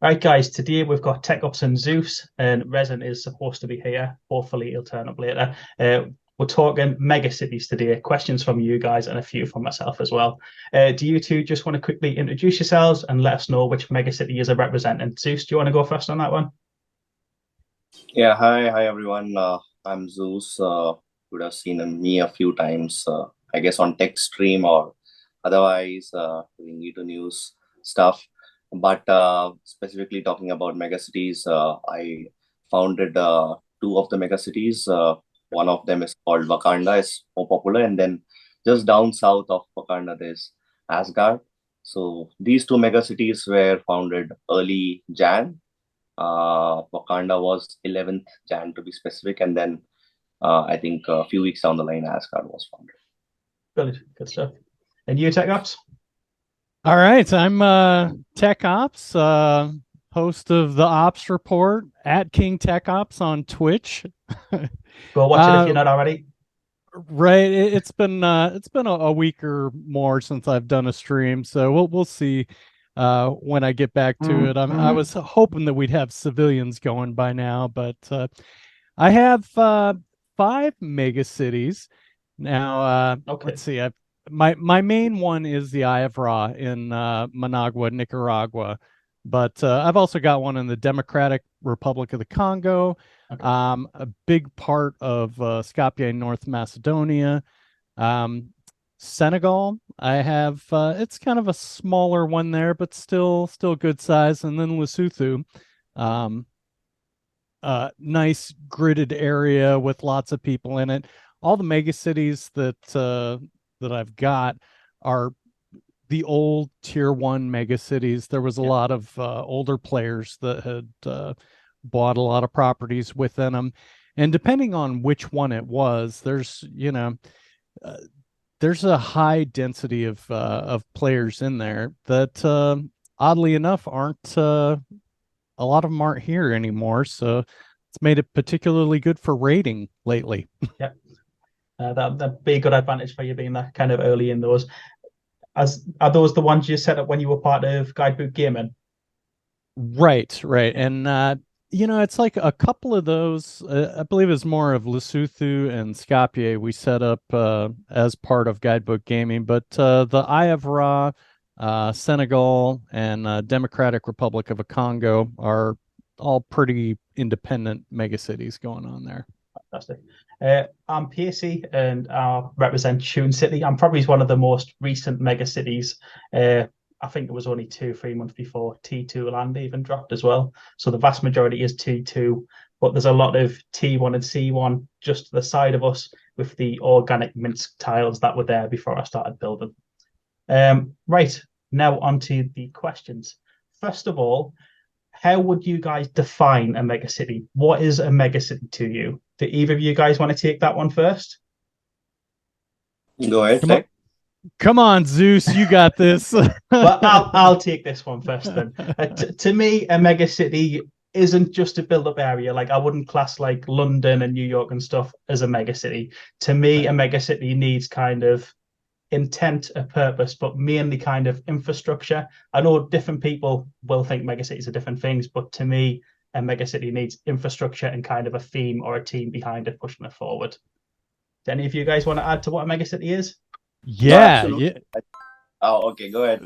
Right, guys, today we've got Techops and Zeus, and Resin is supposed to be here. Hopefully, he'll turn up later. We're talking Megacities today. Questions from you guys and a few from myself as well. Do you two just want to quickly introduce yourselves and let us know which Megacity is representing? Zeus, do you want to go first on that one? Yeah, hi everyone. I'm Zeus. Would have seen me a few times, I guess on tech stream or otherwise doing E2 news stuff. But specifically talking about megacities, I founded two of the megacities. One of them is called Wakanda, is more popular, and then just down south of Wakanda there's Asgard. So these two megacities were founded early Jan. Wakanda was 11th Jan to be specific, and then I think a few weeks down the line, Asgard was founded. Good stuff. And you, Techops? All right, I'm Tech Ops, host of the Ops Report at King Tech Ops on Twitch. Go watch it if you're not already. Right, it's been a week or more since I've done a stream, so we'll see when I get back to it. I was hoping that we'd have civilians going by now, but I have 5 megacities now. Okay. Let's see. My main one is the Eye of Ra in Managua, Nicaragua, but I've also got one in the Democratic Republic of the Congo. Okay. A big part of Skopje, North Macedonia. Senegal, I have it's kind of a smaller one there, but still good size. And then Lesotho, nice gridded area with lots of people in it. All the megacities that I've got are the old tier 1 megacities. There was a lot of older players that had bought a lot of properties within them, and depending on which one it was, there's there's a high density of players in there that oddly enough aren't a lot of them aren't here anymore, so it's made it particularly good for raiding lately. Yeah, that'd be a good advantage for you being that kind of early in those. Are those the ones you set up when you were part of Guidebook Gaming? Right. And it's like a couple of those. I believe it's more of Lesotho and Skopje we set up as part of Guidebook Gaming, but the Eye of Ra, Senegal, and Democratic Republic of the Congo are all pretty independent megacities going on there. Fantastic. I'm Pacey and I represent Tune City. I'm probably one of the most recent megacities. I think it was only 2-3 months before T2 land even dropped as well. So the vast majority is T2, but there's a lot of T1 and C1 just to the side of us with the organic minsk tiles that were there before I started building. Right, now onto the questions. First of all, how would you guys define a megacity? What is a megacity to you? Do either of you guys want to take that one first? Go ahead, Come on, Zeus, you got this. Well, I'll take this one first then. To me, a megacity isn't just a build-up area. Like I wouldn't class like London and New York and stuff as a megacity. To me, a megacity needs kind of intent, a purpose, but mainly kind of infrastructure. I know different people will think megacities are different things, but to me, a megacity needs infrastructure and kind of a theme or a team behind it pushing it forward. Do any of you guys want to add to what a megacity is? Yeah, No, yeah. Oh, okay, go ahead.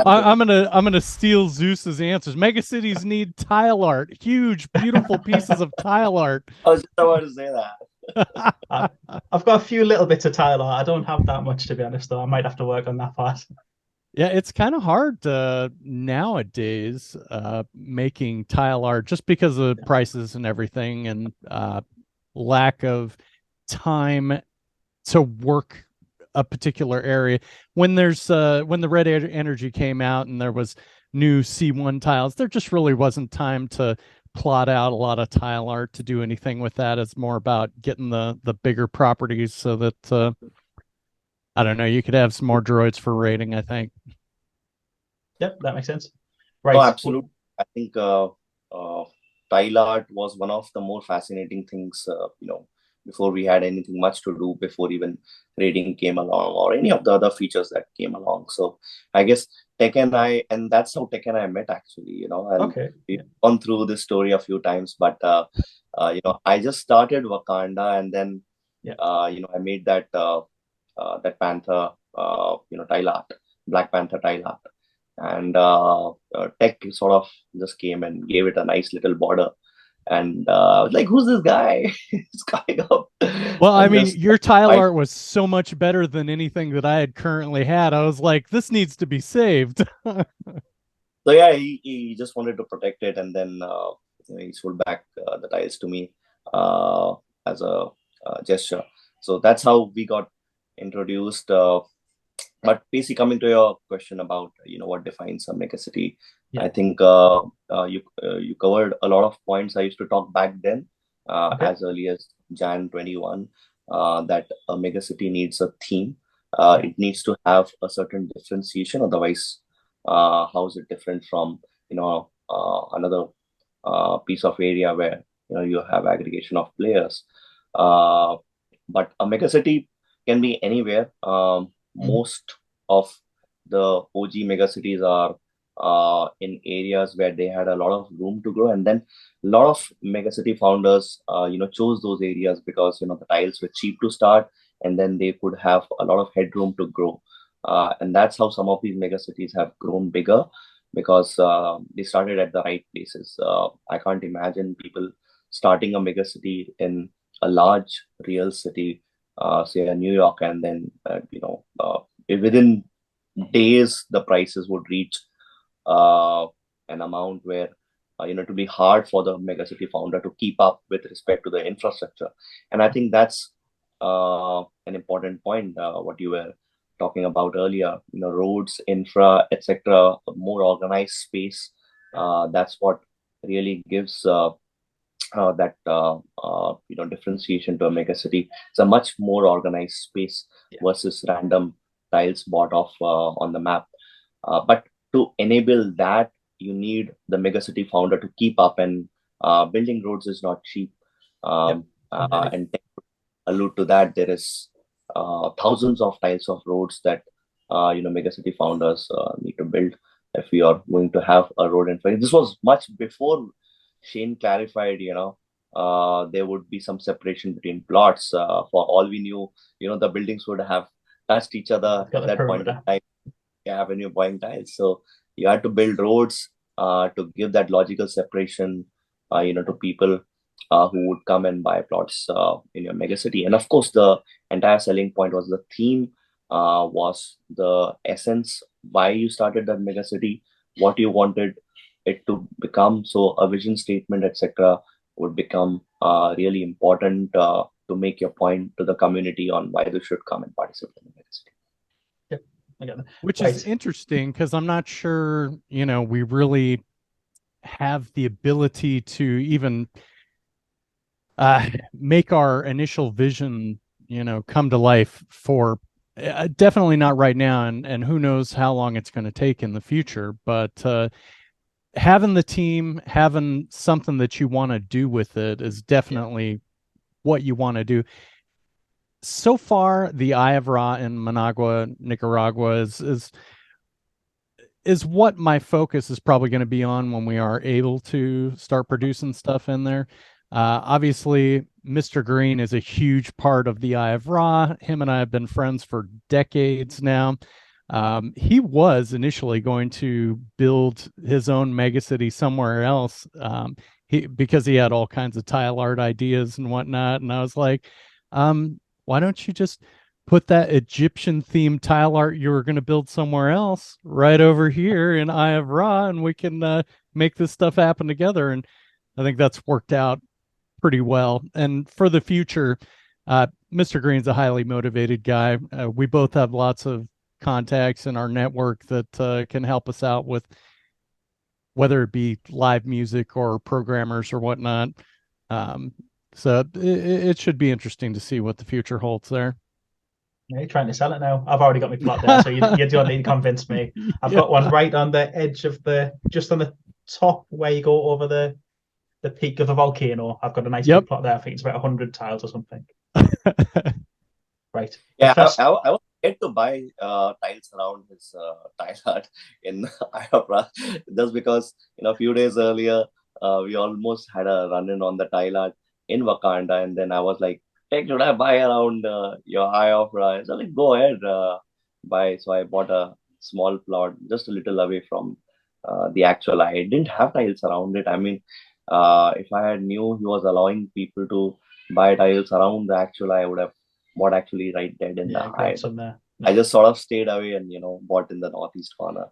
I'm gonna steal Zeus's answers. Megacities need tile art, huge, beautiful pieces of tile art. I was just about to say that. I've got a few little bits of tile art. I don't have that much to be honest, though. I might have to work on that part. Yeah, it's kind of hard nowadays making tile art just because of prices and everything, and lack of time to work a particular area. When the red energy came out and there was new C1 tiles, there just really wasn't time to plot out a lot of tile art to do anything with that. It's more about getting the bigger properties so that I don't know, you could have some more droids for raiding, I think. Yep, that makes sense. Right. No, absolutely. I think tile art was one of the more fascinating things, before we had anything much to do, before even raiding came along or any of the other features that came along. So I guess Tech and I, and that's how Tech and I met actually, and Okay. we've gone through this story a few times, but I just started Wakanda, and then I made that that Panther tile art, Black Panther tile art, and Tech sort of just came and gave it a nice little border. And I was like, who's this guy? He's coming up. Well, I And mean, just your tile art was so much better than anything that I had currently had. I was like, this needs to be saved. So yeah, he just wanted to protect it, and then he sold back the tiles to me as a gesture. So that's how we got introduced. But basically, coming to your question about what defines a megacity, I think you covered a lot of points. I used to talk back then, as early as Jan 21, that a megacity needs a theme. It needs to have a certain differentiation. Otherwise, how is it different from another piece of area where you have aggregation of players? But a megacity can be anywhere. Most of the OG megacities are in areas where they had a lot of room to grow, and then a lot of megacity founders chose those areas because the tiles were cheap to start, and then they could have a lot of headroom to grow. And that's how some of these megacities have grown bigger, because they started at the right places. I can't imagine people starting a megacity in a large real city, say New York, and then within days the prices would reach an amount where it would be hard for the megacity founder to keep up with respect to the infrastructure. And I think that's an important point, what you were talking about earlier. Roads, infra, etc., more organized space. That's what really gives that differentiation to a megacity. It's a much more organized space versus random tiles bought off on the map. But to enable that, you need the megacity founder to keep up, and building roads is not cheap. And allude to that, there is thousands of tiles of roads that megacity founders need to build if we are going to have a road infrastructure. This was much before Shane clarified, there would be some separation between plots. For all we knew, the buildings would have touched each other at that point in time. When you're buying tiles, so you had to build roads to give that logical separation, to people who would come and buy plots in your megacity. And of course, the entire selling point was the theme, was the essence why you started that megacity, what you wanted it to become. So a vision statement, etc., would become really important to make your point to the community on why they should come and participate in the megacity. Which is interesting, because I'm not sure, we really have the ability to even make our initial vision, come to life for definitely not right now. And who knows how long it's going to take in the future. But having the team, having something that you want to do with it is definitely what you want to do. So far, the Eye of Ra in Managua, Nicaragua is what my focus is probably going to be on when we are able to start producing stuff in there. Obviously, Mr. Green is a huge part of the Eye of Ra. Him and I have been friends for decades now. He was initially going to build his own megacity somewhere else, because he had all kinds of tile art ideas and whatnot. And I was like, why don't you just put that Egyptian-themed tile art you were going to build somewhere else right over here in Eye of Ra, and we can make this stuff happen together. And I think that's worked out pretty well. And for the future, Mr. Green's a highly motivated guy. We both have lots of contacts in our network that can help us out with whether it be live music or programmers or whatnot. So it should be interesting to see what the future holds there. Yeah, you're trying to sell it now. I've already got my plot there, so you don't need to convince me. I've got one right on the edge of just on the top where you go over the the peak of a volcano. I've got a nice Yep. big plot there. I think it's about 100 tiles or something. Right. Yeah, I was scared to buy tiles around his tile art in Ayapra just because a few days earlier we almost had a run-in on the tile art in Wakanda, and then I was like, "Hey, should I buy around your Ayapra?" So like, go ahead, buy. So I bought a small plot just a little away from the actual. I didn't have tiles around it. I mean, if I had knew he was allowing people to buy tiles around the actual, I would have bought actually right dead in the eye. I just sort of stayed away and bought in the northeast corner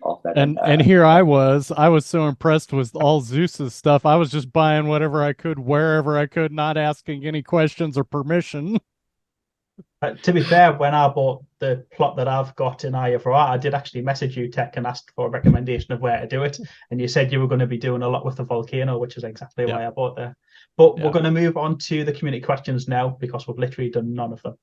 of that. And here I was so impressed with all Zeus's stuff. I was just buying whatever I could, wherever I could, not asking any questions or permission. To be fair, when I bought the plot that I've got in Ayapra, I did actually message you, Tech, and asked for a recommendation of where to do it. And you said you were going to be doing a lot with the volcano, which is exactly why I bought there. But we're going to move on to the community questions now because we've literally done none of them.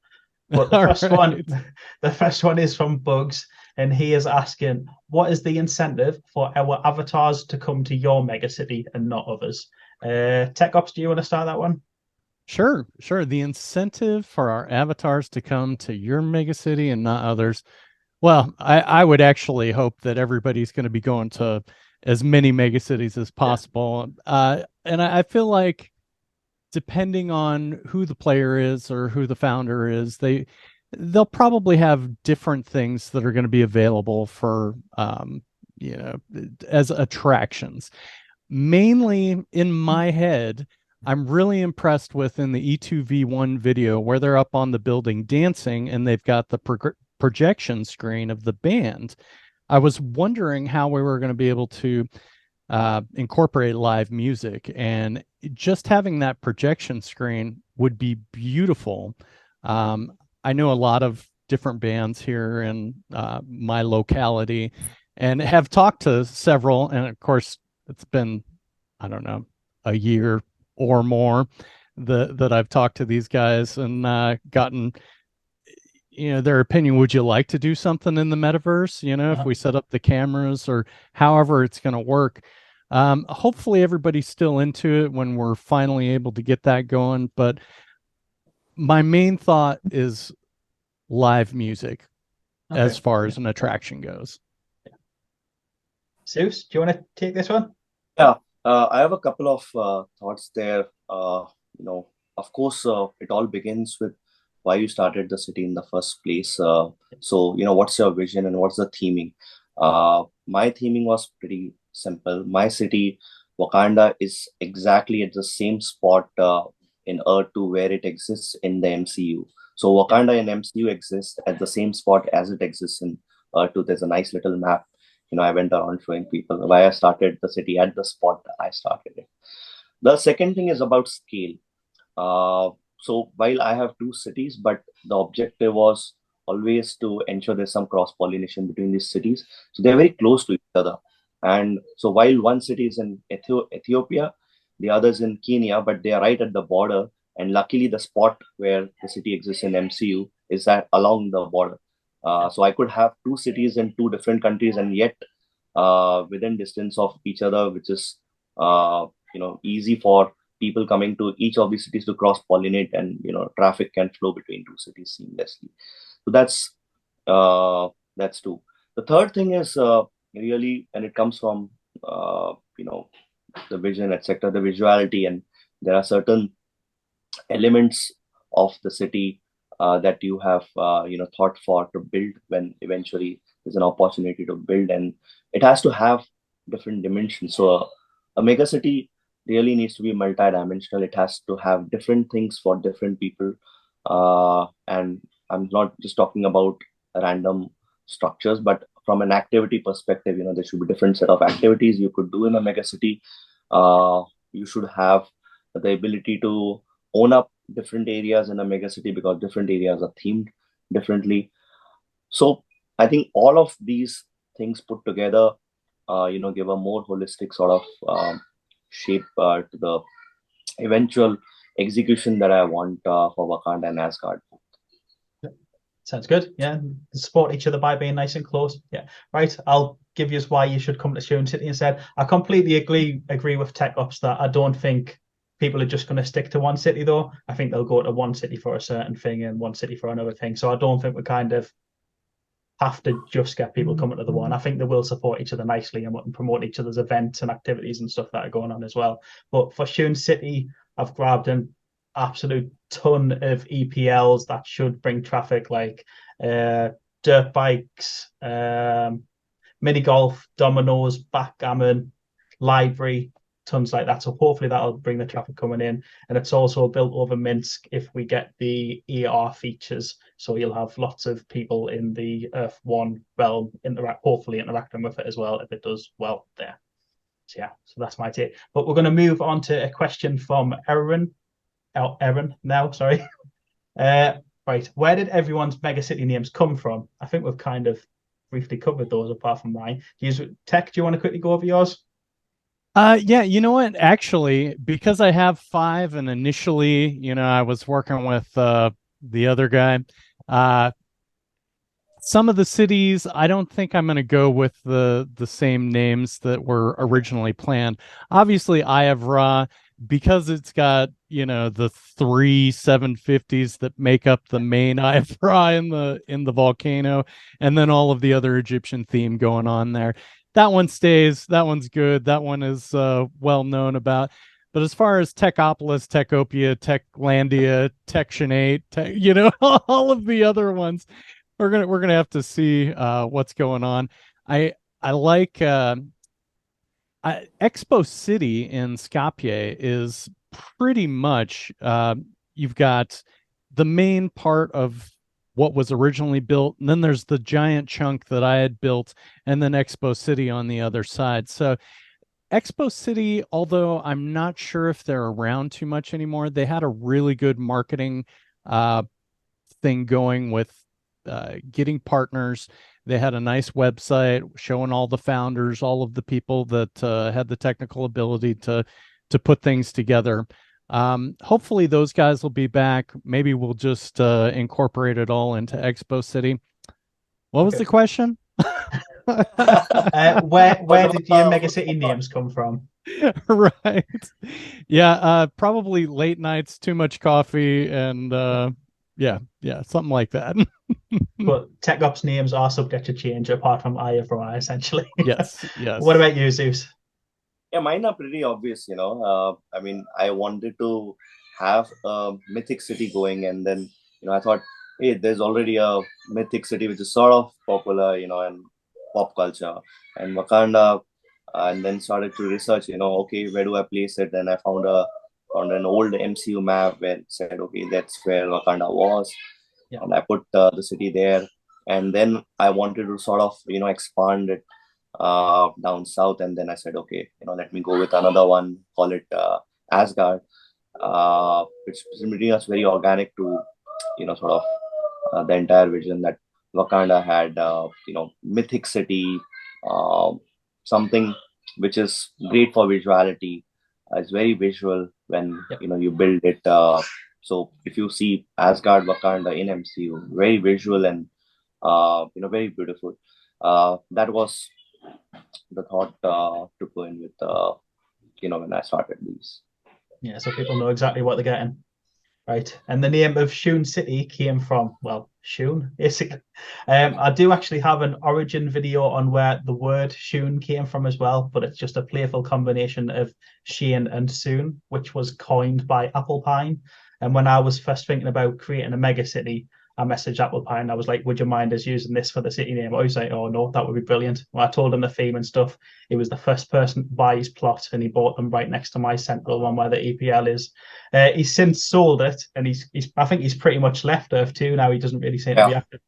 But the first one is from Bugs, and he is asking, what is the incentive for our avatars to come to your megacity and not others? Techops, do you want to start that one? Sure. The incentive for our avatars to come to your megacity and not others. Well, I would actually hope that everybody's going to be going to as many megacities as possible. And I feel like depending on who the player is or who the founder is, they'll probably have different things that are going to be available for as attractions. Mainly in my head, I'm really impressed with in the E2V1 video where they're up on the building dancing and they've got the projection screen of the band. I was wondering how we were going to be able to incorporate live music, and just having that projection screen would be beautiful. I know a lot of different bands here in my locality and have talked to several, and of course it's been, I don't know, a year or more that I've talked to these guys and gotten their opinion. Would you like to do something in the metaverse, if we set up the cameras or however it's going to work? Hopefully everybody's still into it when we're finally able to get that going, but my main thought is live music as far as an attraction goes. Zeus, do you want to take this one? Yeah, I have a couple of thoughts there. Of course, it all begins with why you started the city in the first place. So, what's your vision and what's the theming? My theming was pretty simple. My city, Wakanda, is exactly at the same spot in Earth 2 where it exists in the MCU. So Wakanda in MCU exists at the same spot as it exists in Earth 2. There's a nice little map. I went around showing people why I started the city at the spot I started it. The second thing is about scale. So while I have two cities, but the objective was always to ensure there's some cross-pollination between these cities. So they're very close to each other. And so while one city is in Ethiopia, the other is in Kenya, but they are right at the border. And luckily, the spot where the city exists in MCU is along the border. So I could have two cities in two different countries and yet within distance of each other, which is easy for people coming to each of these cities to cross-pollinate, and traffic can flow between two cities seamlessly. So that's two. The third thing is really, and it comes from the vision, etc., the visuality, and there are certain elements of the city that you have thought for to build when eventually there's an opportunity to build, and it has to have different dimensions. So a megacity really needs to be multidimensional. It has to have different things for different people, and I'm not just talking about random structures, but from an activity perspective, there should be different set of activities you could do in a megacity. You should have the ability to own up different areas in a megacity because different areas are themed differently. So I think all of these things put together, give a more holistic sort of shape to the eventual execution that I want for Wakanda and Asgard. Sounds good. Yeah, support each other by being nice and close. Yeah, right. I'll give you why you should come to Shun City instead. I completely agree with Techops that I don't think people are just going to stick to one city, though. I think they'll go to one city for a certain thing and one city for another thing. So I don't think we kind of have to just get people coming to the one. I think they will support each other nicely and promote each other's events and activities and stuff that are going on as well. But for Shun City, I've grabbed an absolute ton of EPLs that should bring traffic, like dirt bikes, mini golf, dominoes, backgammon, library, tons like that. So hopefully that'll bring the traffic coming in. And it's also built over Minsk if we get the ER features. So you'll have lots of people in the Earth One realm hopefully interacting with it as well if it does well there. So yeah, so that's my take. But we're going to move on to a question from Erin. Erin now, sorry. Right, where did everyone's megacity names come from? I think we've kind of briefly covered those apart from mine. Tech, do you want to quickly go over yours? Yeah, you know what? Actually, because I have 5 and initially, I was working with the other guy. Some of the cities, I don't think I'm going to go with the same names that were originally planned. Obviously, I have Ra, because it's got, the 3 750s that make up the main Eye of Ra in the volcano, and then all of the other Egyptian theme going on there. That one stays. That one's good. That one is well known about. But as far as Techopolis, Techopia, Techlandia, Techtionate, all of the other ones, we're gonna have to see what's going on. I like Expo City in Skopje is pretty much you've got the main part of what was originally built, and then there's the giant chunk that I had built, and then Expo City on the other side. So Expo City, although I'm not sure if they're around too much anymore, they had a really good marketing thing going with getting partners. They had a nice website showing all the founders, all of the people that had the technical ability to put things together. Hopefully those guys will be back. Maybe we'll just incorporate it all into Expo City. What was the question? Where did your megacity names come from? Right. Yeah, probably late nights, too much coffee, and yeah, something like that. But Techops names are subject to change apart from Eye of Ra, essentially. Yes. What about you, Zeus? Yeah, mine are pretty obvious, I mean, I wanted to have a mythic city going, and then, I thought, hey, there's already a mythic city which is sort of popular, and pop culture, and Wakanda, and then started to research, okay, where do I place it? Then I found an old MCU map where it said, okay, that's where Wakanda was. Yeah. And I put the city there, and then I wanted to sort of, expand it down south, and then I said, okay, let me go with another one, call it Asgard, which pretty much very organic to sort of the entire vision that Wakanda had, mythic city, something which is great for visuality. It's very visual when you build it. So if you see Asgard Wakanda in MCU, very visual and very beautiful. That was the thought to go in with when I started these. Yeah, so people know exactly what they're getting. Right, and the name of Shun City came from, well, Shun, basically. I do actually have an origin video on where the word Shun came from as well, but it's just a playful combination of Shane and Soon, which was coined by Apple Pine. And when I was first thinking about creating a mega city, I messaged Apple Pine and I was like, would you mind us using this for the city name? I was like, oh no, that would be brilliant. When I told him the theme and stuff, he was the first person to buy his plot, and he bought them right next to my central one where the EPL is. He's since sold it, and I think he's pretty much left Earth too now. He doesn't really seem to be active.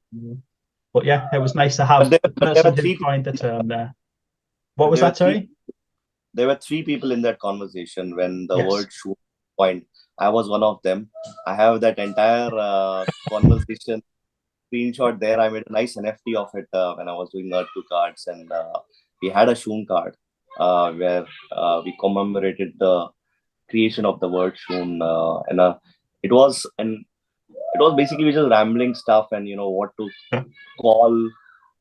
But yeah, it was nice to have the person who coined the term there. What was that, sorry? There were 3 people in that conversation when the word Shun coined. I was one of them. I have that entire conversation screenshot there. I made a nice NFT of it when I was doing Earth 2 cards, and we had a Shun card where we commemorated the creation of the word Shun, and it was basically just rambling stuff and what to call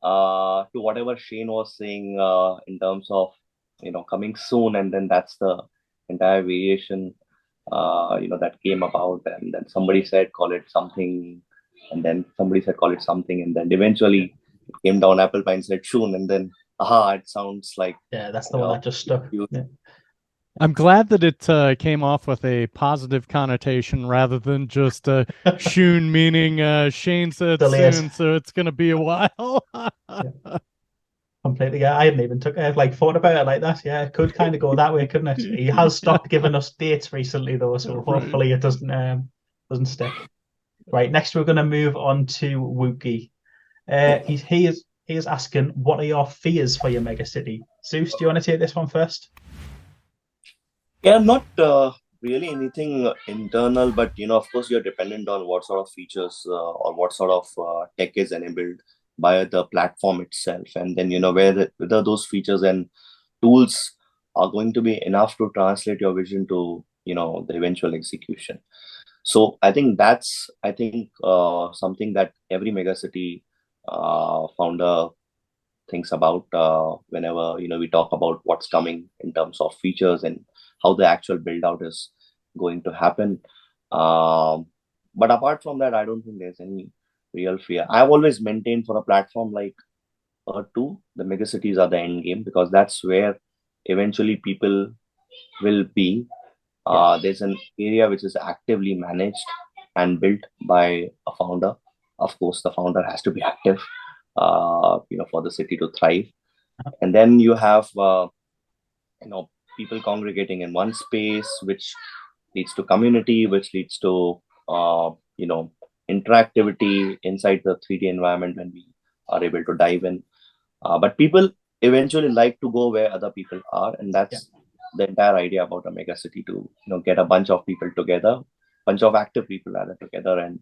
to whatever Shane was saying in terms of coming soon, and then that's the entire variation that came about, and then somebody said call it something, and then somebody said call it something, and then eventually it came down. Apple Pie said Shun, and then it sounds like that's the one that just stuck. Yeah. I'm glad that it came off with a positive connotation rather than just Shun, meaning Shane said Delays. soon, so it's going to be a while. Completely. Yeah, I hadn't even thought about it like that. Yeah, it could kind of go that way, couldn't it? He has stopped giving us dates recently, though, so hopefully it doesn't stick. Right. Next, we're going to move on to Wookie. He is asking, what are your fears for your megacity? Zeus, do you want to take this one first? Yeah, not really anything internal, but of course, you're dependent on what sort of features or what sort of tech is enabled by the platform itself, and then whether those features and tools are going to be enough to translate your vision to the eventual execution. So I think that's something that every megacity founder thinks about whenever we talk about what's coming in terms of features and how the actual build out is going to happen. But apart from that, I don't think there's any real fear. I've always maintained for a platform like Earth-2, the megacities are the end game, because that's where eventually people will be. There's an area which is actively managed and built by a founder. Of course, the founder has to be active, for the city to thrive. And then you have, people congregating in one space, which leads to community, which leads to, interactivity inside the 3D environment when we are able to dive in. But people eventually like to go where other people are, and that's the entire idea about a megacity, to get a bunch of people together, bunch of active people rather together, and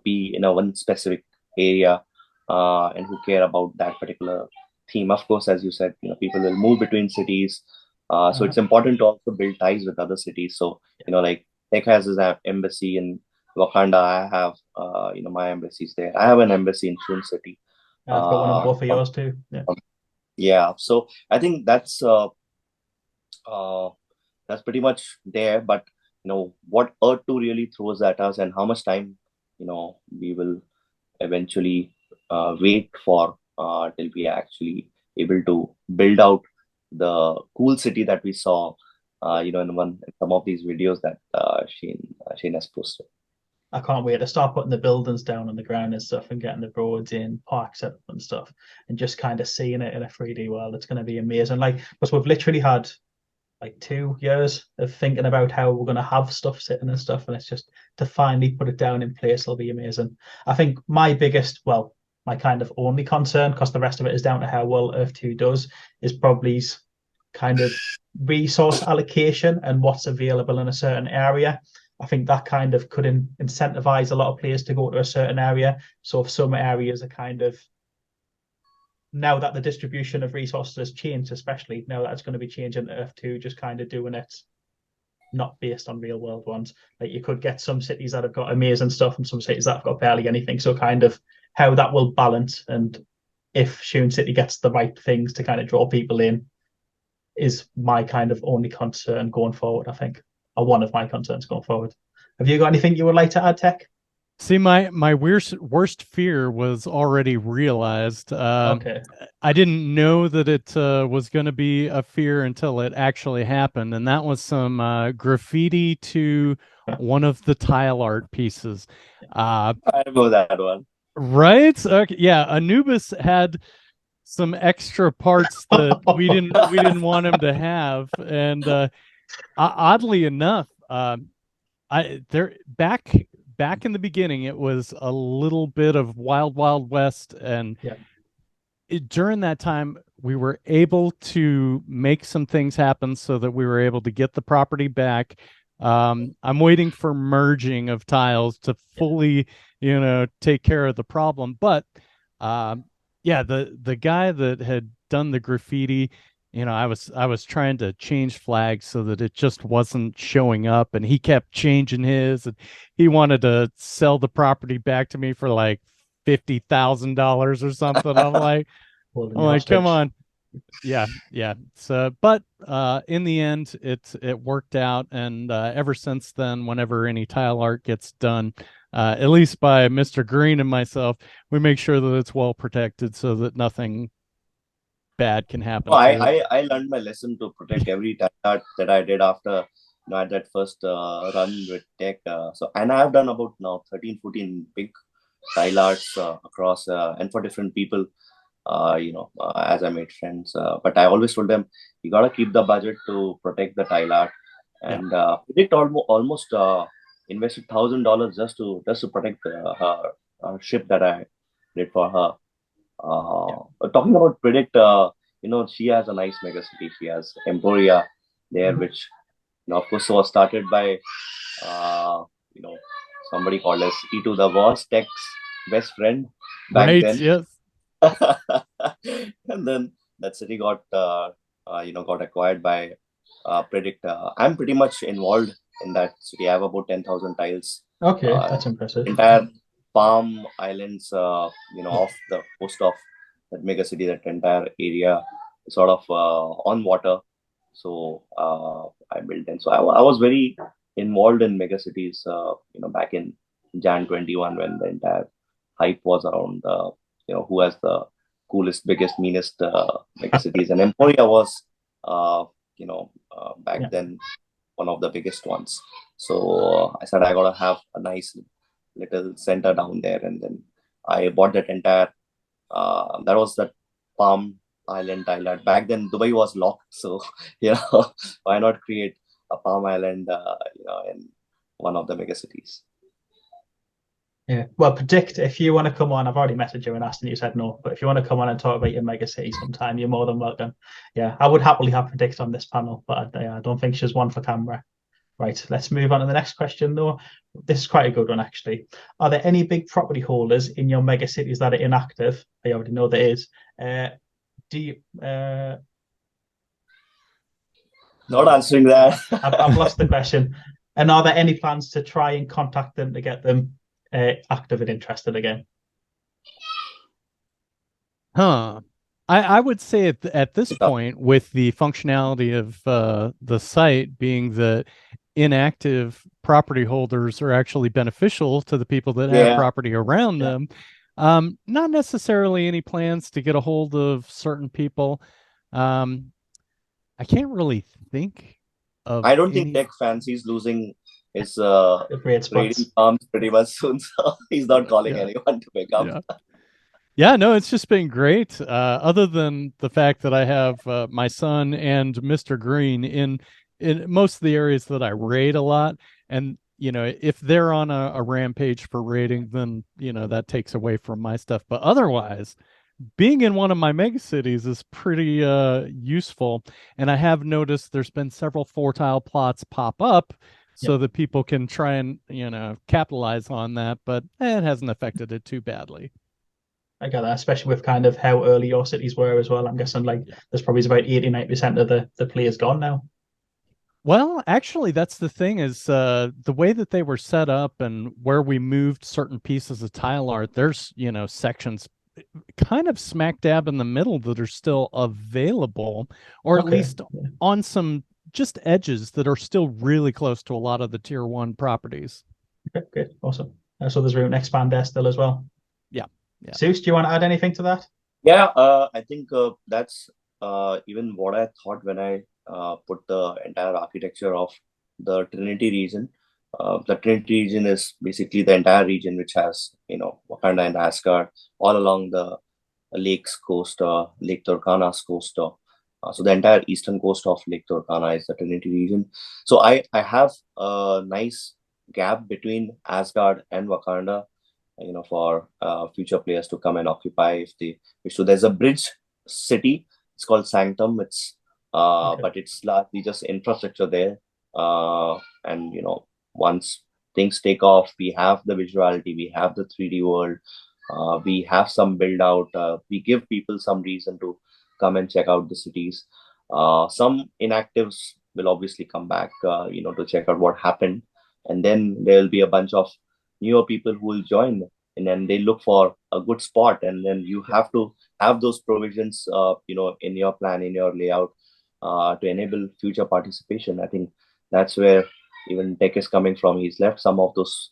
be in a one specific area and who care about that particular theme. Of course, as you said, people will move between cities, so it's important to also build ties with other cities. So like Tech has his embassy in Wakanda. I have my embassies there. I have an embassy in Shun City. I've got one on both of yours too. Yeah. So I think that's pretty much there. But what Earth-2 really throws at us, and how much time we will eventually wait for till we actually able to build out the cool city that we saw in some of these videos that Shane has posted. I can't wait to start putting the buildings down on the ground and stuff, and getting the roads in, parks set up and stuff, and just kind of seeing it in a 3D world. It's going to be amazing. Because we've literally had 2 years of thinking about how we're going to have stuff sitting and stuff, and it's just to finally put it down in place will be amazing. I think my kind of only concern, because the rest of it is down to how well Earth-2 does, is probably kind of resource allocation and what's available in a certain area. I think that kind of could incentivize a lot of players to go to a certain area. So if some areas are kind of, now that the distribution of resources has changed, especially now that it's going to be changing to Earth-2, just kind of doing it not based on real world ones. You could get some cities that have got amazing stuff and some cities that have got barely anything. So kind of how that will balance, and if Shun City gets the right things to kind of draw people in, is my kind of only concern going forward, I think. Or one of my concerns going forward. Have you got anything you would like to add, Tech? See, my worst fear was already realized. Okay. I didn't know that it was going to be a fear until it actually happened, and that was some graffiti to one of the tile art pieces. I know that one. Right? Okay. Yeah, Anubis had some extra parts that we didn't want him to have, and oddly enough, back in the beginning, it was a little bit of Wild Wild West, and during that time, we were able to make some things happen so that we were able to get the property back. I'm waiting for merging of tiles to fully, take care of the problem. But the guy that had done the graffiti, I was trying to change flags so that it just wasn't showing up, and he kept changing his, and he wanted to sell the property back to me for like $50,000 or something. Holding I'm you like, come hostage. on. Yeah. So, but in the end, it worked out, and ever since then, whenever any tile art gets done, at least by Mr. Green and myself, we make sure that it's well protected so that nothing bad can happen No, to it. I learned my lesson to protect every tile that I did after at that first run with tech. And I have done about now 13, 14 big tile arts across and for different people. As I made friends. But I always told them, you got to keep the budget to protect the tile art. Yeah. And Predict almost invested $1,000 just to protect her ship that I did for her. Talking about Predict, she has a nice megacity. She has Emporia there, which, of course, was started by, you know, somebody called as E2, the was Tech's best friend back Right. then. Yes. And then that city got acquired by Predict. I'm pretty much involved in that city. I have about 10,000 tiles. Okay, that's impressive. Entire Palm Islands, off the coast of that megacity, that entire area, sort of on water. So I built them. So I was very involved in megacities. Back in Jan 21, when the entire hype was around. Who has the coolest, biggest, meanest megacities, and Emporia was, back then one of the biggest ones. So I said I gotta have a nice little center down there, and then I bought that entire. That was the Palm Island Island. Back then, Dubai was locked, so why not create a Palm Island, in one of the megacities? Yeah. Well, Predict, if you want to come on, I've already messaged you and asked and you said no, but if you want to come on and talk about your mega city sometime, you're more than welcome. Yeah, I would happily have Predict on this panel, but I don't think she's one for camera. Right, let's move on to the next question though. This is quite a good one actually. Are there any big property holders in your mega cities that are inactive? I already know there is. Do you Not answering that. I've lost the question. And are there any plans to try and contact them to get them active and interested again? I would say at this point, with the functionality of the site being that inactive property holders are actually beneficial to the people that have property around them. Not necessarily any plans to get a hold of certain people. I can't really think of. I don't think Tech fancies losing his rating arms pretty much soon, so he's not calling anyone to pick up. Yeah, no, it's just been great. Other than the fact that I have my son and Mr. Green in most of the areas that I raid a lot, and if they're on a rampage for raiding, then that takes away from my stuff. But otherwise, being in one of my megacities is pretty useful, and I have noticed there's been several 4-tile plots pop up so that people can try and capitalize on that, but it hasn't affected it too badly. I get that, especially with kind of how early your cities were as well. I'm guessing there's probably about 89% of the players gone now. Well, actually, that's the thing is the way that they were set up and where we moved certain pieces of tile art, there's, sections kind of smack dab in the middle that are still available, or at least on some just edges that are still really close to a lot of the tier 1 properties. Okay, good. Awesome. So there's room to expand there still as well. Yeah. Zeus, do you want to add anything to that? Yeah, I think that's even what I thought when I put the entire architecture of the Trinity region. The Trinity region is basically the entire region which has, Wakanda and Asgard all along the lake's coast, Lake Turkana's coast. So the entire eastern coast of Lake Turkana is the Trinity region. So I have a nice gap between Asgard and Wakanda, for future players to come and occupy if they wish to. There's a bridge city. It's called Sanctum. It's but it's largely just infrastructure there. And once things take off, we have the visuality, we have the 3D world, we have some build out. We give people some reason to come and check out the cities. Some inactives will obviously come back, to check out what happened, and then there will be a bunch of newer people who will join and then they look for a good spot, and then you have to have those provisions, in your plan, in your layout, to enable future participation. I think that's where even tech is coming from. He's left some of those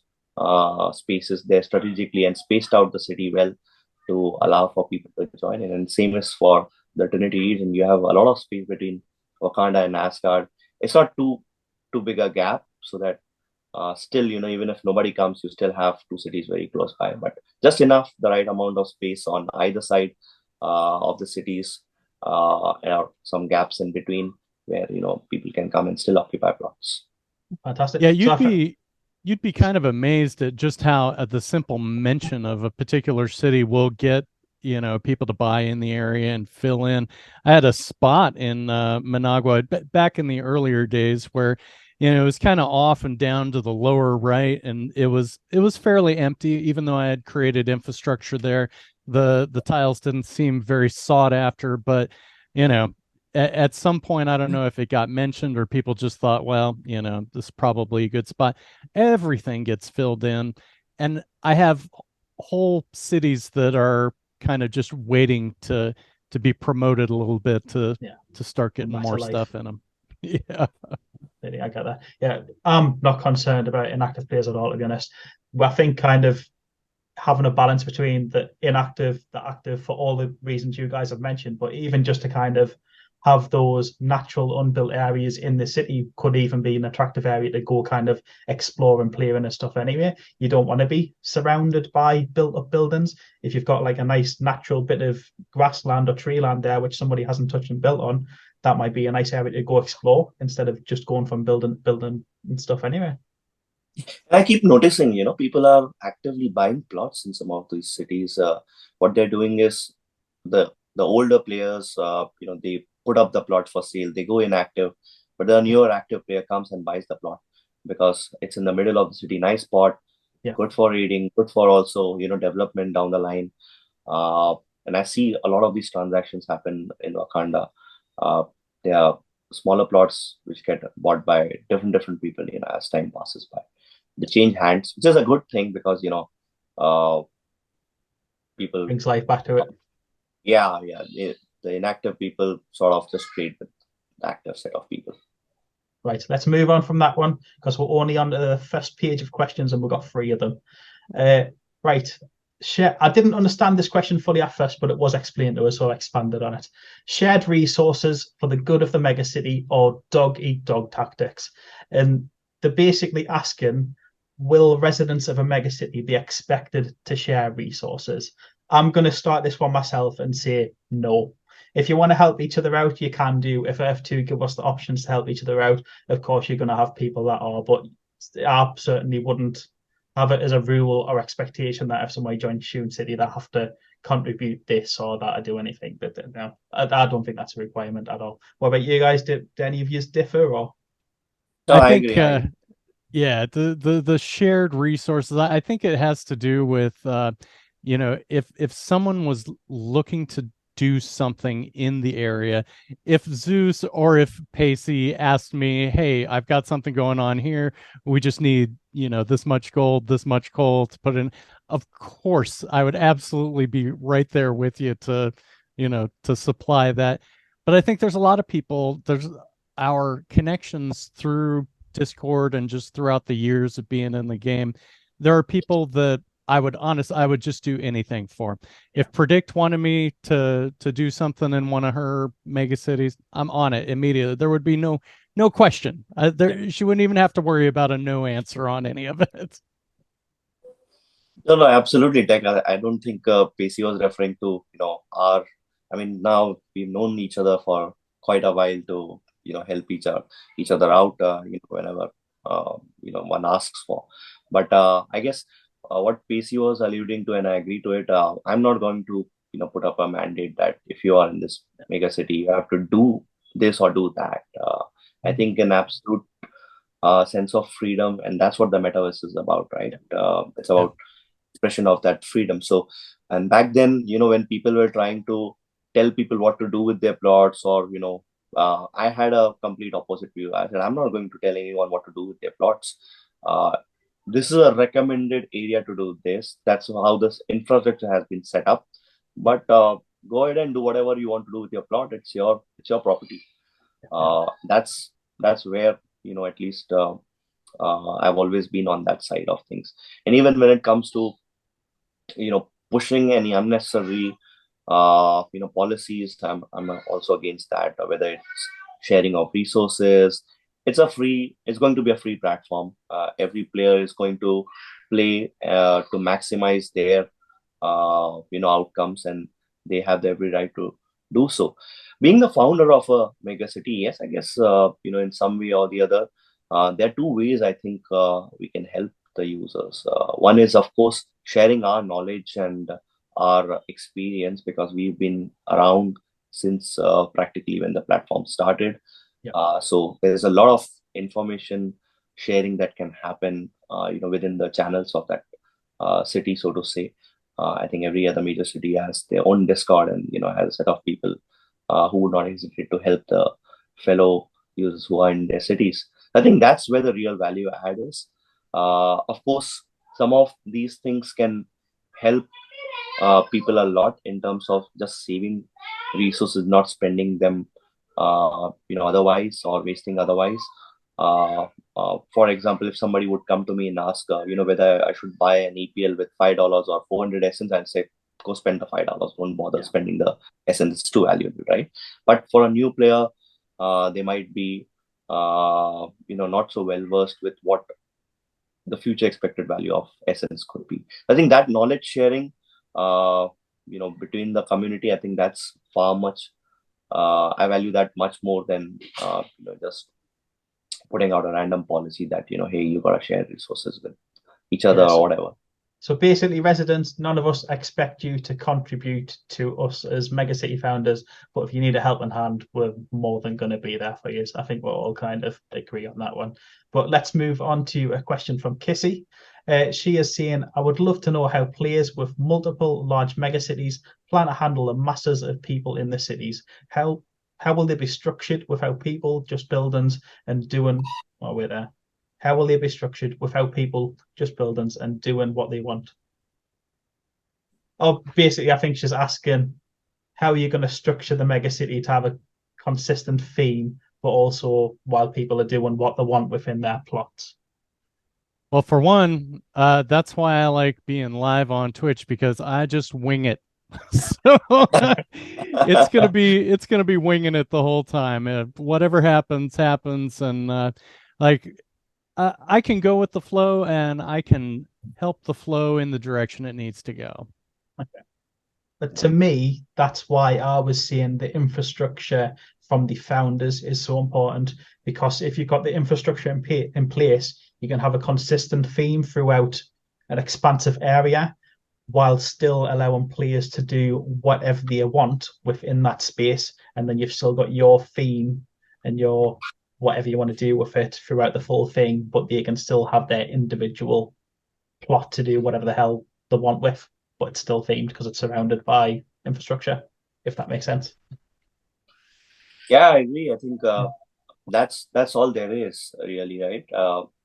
spaces there strategically and spaced out the city well to allow for people to join in. And same is for the Trinity region. You have a lot of space between Wakanda and Asgard. It's not too big a gap, so that still, even if nobody comes, you still have two cities very close by, but just enough, the right amount of space on either side of the cities, and some gaps in between where people can come and still occupy plots. Fantastic. Yeah, you'd be kind of amazed at just how at the simple mention of a particular city will get people to buy in the area and fill in. I had a spot in Managua back in the earlier days where it was kind of off and down to the lower right, and it was fairly empty, even though I had created infrastructure there. The tiles didn't seem very sought after, but at some point, I don't know if it got mentioned or people just thought, well, this is probably a good spot. Everything gets filled in, and I have whole cities that are kind of just waiting to be promoted a little bit to start getting more stuff in them. Yeah. I get that. Yeah, I'm not concerned about inactive players at all, to be honest. I think kind of having a balance between the inactive, the active, for all the reasons you guys have mentioned, but even just to kind of have those natural unbuilt areas in the city could even be an attractive area to go kind of explore and play in and stuff anyway. You don't want to be surrounded by built up buildings. If you've got like a nice natural bit of grassland or tree land there which somebody hasn't touched and built on, that might be a nice area to go explore instead of just going from building and stuff anyway. I keep noticing, people are actively buying plots in some of these cities. What they're doing is the older players, they put up the plot for sale. They go inactive, but the newer active player comes and buys the plot because it's in the middle of the city, nice spot, good for reading, good for also development down the line. And I see a lot of these transactions happen in Wakanda. There are smaller plots which get bought by different people, as time passes by. They change hands, which is a good thing because people brings life back to it. Yeah. The inactive people sort of just trade with the active set of people. Right, let's move on from that one because we're only on the first page of questions and we've got 3 of them. Right. I didn't understand this question fully at first, but it was explained to us, so I expanded on it. Shared resources for the good of the megacity or dog-eat-dog tactics. And they're basically asking, will residents of a megacity be expected to share resources? I'm going to start this one myself and say no. If you want to help each other out, you can do. If F2 give us the options to help each other out, of course, you're going to have people that are, but I certainly wouldn't have it as a rule or expectation that if somebody joins Shun City, they have to contribute this or that or do anything. But no, I don't think that's a requirement at all. What about you guys? Do any of you differ? Or I think, yeah, the shared resources. I think it has to do with, if someone was looking to do something in the area, if Zeus or if Pacey asked me, hey, I've got something going on here, we just need this much gold, this much coal to put in, of course I would absolutely be right there with you to to supply that. But I think there's a lot of people, there's our connections through Discord and just throughout the years of being in the game, there are people that I would just do anything for. If Predict wanted me to do something in one of her megacities, I'm on it immediately. There would be no question. She wouldn't even have to worry about a no answer on any of it. No, absolutely, Tech. I don't think Pacey was referring to now we've known each other for quite a while to help each other out whenever one asks for. But I guess what Pacey was alluding to, and I agree to it, I'm not going to put up a mandate that if you are in this megacity, you have to do this or do that. I think an absolute sense of freedom, and that's what the metaverse is about, right? It's about expression of that freedom. So, and back then, when people were trying to tell people what to do with their plots, or I had a complete opposite view. I said, I'm not going to tell anyone what to do with their plots. this is a recommended area to do this. That's how this infrastructure has been set up. But go ahead and do whatever you want to do with your plot. It's your property. That's where, at least I've always been on that side of things. And even when it comes to pushing any unnecessary policies, I'm also against that. Whether it's sharing of resources, it's going to be a free platform. Every player is going to play to maximize their outcomes, and they have every right to do so. Being the founder of a megacity, yes, I guess in some way or the other, there are two ways I think we can help the users. One is, of course, sharing our knowledge and our experience, because we've been around since practically when the platform started. So there's a lot of information sharing that can happen within the channels of that city, so to say. I think every other major city has their own Discord, and has a set of people who would not hesitate to help the fellow users who are in their cities. I think that's where the real value add is. Of course, some of these things can help people a lot in terms of just saving resources, not spending them otherwise, or wasting otherwise. For example, if somebody would come to me and ask whether I should buy an EPL with $5 or 400 essence, I'd say go spend the $5. Don't bother spending the essence. It's too valuable, right? But for a new player, they might be not so well versed with what the future expected value of essence could be. I think that knowledge sharing between the community, I think that's far much I value that much more than just putting out a random policy that hey, you gotta share resources with each other or whatever. So basically, residents, none of us expect you to contribute to us as Megacity founders, but if you need a helping hand, we're more than going to be there for you. So I think we'll all kind of agree on that one. But let's move on to a question from Kissy. She is saying, I would love to know how players with multiple large megacities plan to handle the masses of people in the cities. How will they be structured without people, just buildings and doing what we're there? How will they be structured without people, just buildings and doing what they want? Oh, basically, I think she's asking, how are you going to structure the megacity to have a consistent theme, but also while people are doing what they want within their plots? Well, for one, that's why I like being live on Twitch, because I just wing it. So it's gonna be winging it the whole time. Whatever happens, and I can go with the flow, and I can help the flow in the direction it needs to go. Okay. But to me, that's why I was saying the infrastructure from the founders is so important, because if you've got the infrastructure in place, you can have a consistent theme throughout an expansive area while still allowing players to do whatever they want within that space. And then you've still got your theme and your whatever you want to do with it throughout the full thing, but they can still have their individual plot to do whatever the hell they want with, but it's still themed because it's surrounded by infrastructure, if that makes sense. Yeah, I agree. I think that's all there is, really, right?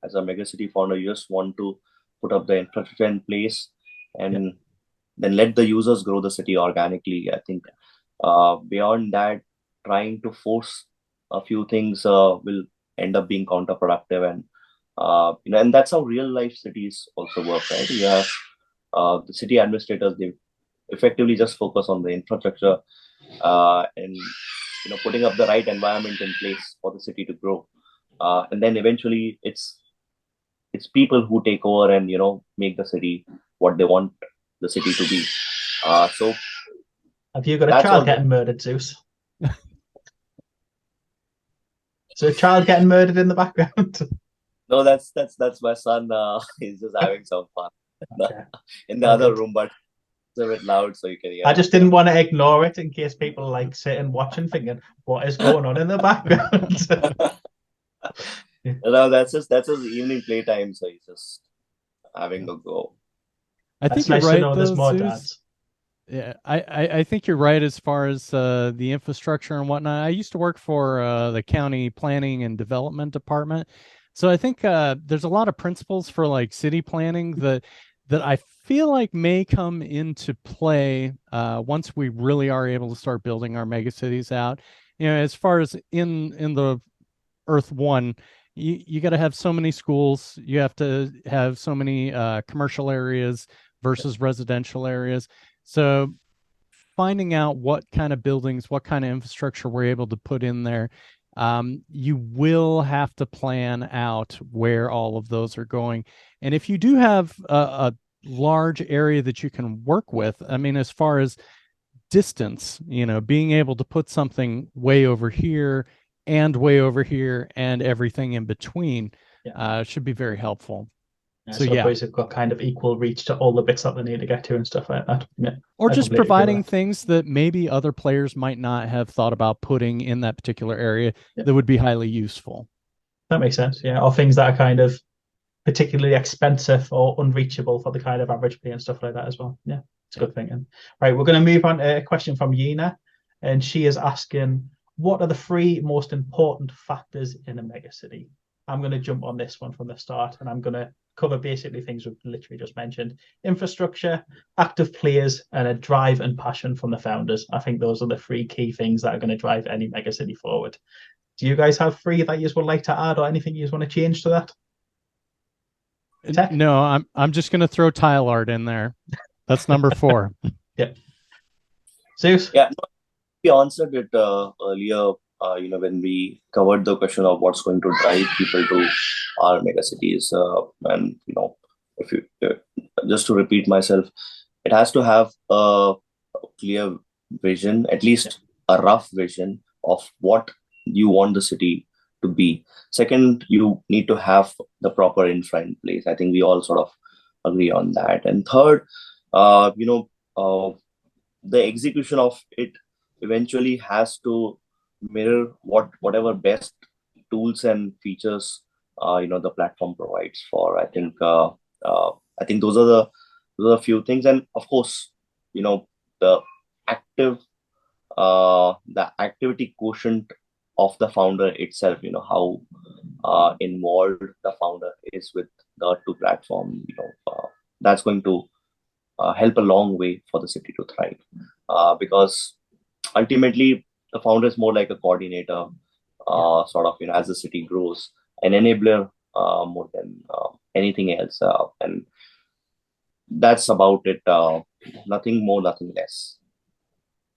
As a megacity founder, you just want to put up the infrastructure in place and then let the users grow the city organically. I think beyond that, trying to force a few things will end up being counterproductive, and and that's how real life cities also work, right? You have the city administrators, they effectively just focus on the infrastructure and putting up the right environment in place for the city to grow, and then eventually it's people who take over and make the city what they want the city to be. So have you got a child getting murdered, Zeus? So a child getting murdered in the background? No, that's my son. He's just having some fun in the other room, but it's a bit loud, so you can hear. I just didn't want to ignore it in case people like sitting watching thinking, what is going on in the background? No, that's his evening playtime, so he's just having a go. I think you're right, though, Zeus. Yeah, I think you're right as far as the infrastructure and whatnot. I used to work for the county planning and development department, So I think there's a lot of principles for like city planning that I feel like may come into play once we really are able to start building our megacities out. You know, as far as in the Earth One, you got to have so many schools. You have to have so many commercial areas versus residential areas. So finding out what kind of buildings, what kind of infrastructure we're able to put in there, you will have to plan out where all of those are going. And if you do have a large area that you can work with, I mean, as far as distance, you know, being able to put something way over here and way over here and everything in between should be very helpful. So boys have got kind of equal reach to all the bits that they need to get to and stuff like that. Yeah, or just providing things that maybe other players might not have thought about putting in that particular area that would be highly useful. That makes sense. Yeah, or things that are kind of particularly expensive or unreachable for the kind of average player and stuff like that as well. Yeah, it's a good thinking. Right, we're going to move on to a question from Yina, and she is asking, what are the 3 most important factors in a megacity? I'm going to jump on this one from the start, and I'm going to cover basically things we've literally just mentioned: infrastructure, active players, and a drive and passion from the founders. I think those are the 3 key things that are going to drive any megacity forward. Do you guys have 3 that you would like to add, or anything you want to change to that? Tech? No, I'm just going to throw tile art in there. That's number 4. Yeah. Zeus? Yeah, we answered it earlier. You know, when we covered the question of what's going to drive people to our megacities, and you know, if you just to repeat myself, it has to have a clear vision, at least a rough vision of what you want the city to be. Second, you need to have the proper infra in place. I think we all sort of agree on that. And third, you know, the execution of it eventually has to mirror whatever best tools and features you know, the platform provides for. I think those are the few things. And of course, you know, the activity quotient of the founder itself, you know, how involved the founder is with the 2 platform, you know, that's going to help a long way for the city to thrive, because ultimately the founder is more like a coordinator, sort of, you know, as the city grows, an enabler more than anything else, and that's about it. Nothing more, nothing less.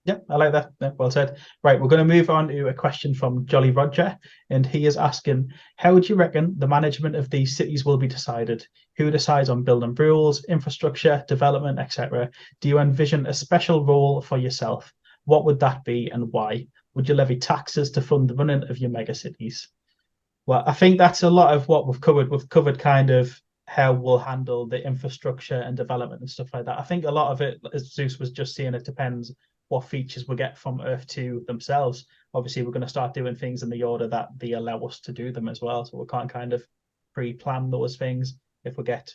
Yeah, I like that. Yeah, well said. Right, we're going to move on to a question from Jolly Roger, and he is asking, how would you reckon the management of these cities will be decided? Who decides on building rules, infrastructure, development, etc.? Do you envision a special role for yourself? What would that be and why? Would you levy taxes to fund the running of your megacities? Well, I think that's a lot of what we've covered. We've covered kind of how we'll handle the infrastructure and development and stuff like that. I think a lot of it, as Zeus was just saying, it depends what features we get from Earth 2 themselves. Obviously, we're going to start doing things in the order that they allow us to do them as well. So we can't kind of pre-plan those things. If we get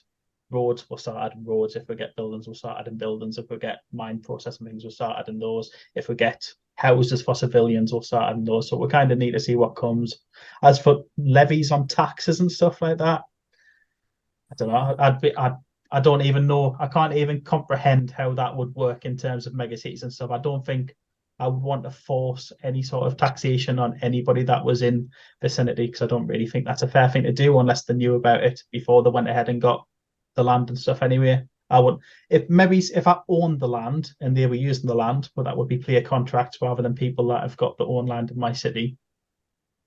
roads, we'll start adding roads. If we get buildings, we'll start adding buildings. If we get mine processing things, we'll start adding those. If we get houses for civilians, we'll start adding those. So we kind of need to see what comes. As for levies on taxes and stuff like that, I don't know. I don't even know. I can't even comprehend how that would work in terms of megacities and stuff. I don't think I would want to force any sort of taxation on anybody that was in vicinity, because I don't really think that's a fair thing to do unless they knew about it before they went ahead and got the land and stuff anyway. I would, if I owned the land and they were using the land, but that would be player contracts rather than people that have got their own land in my city.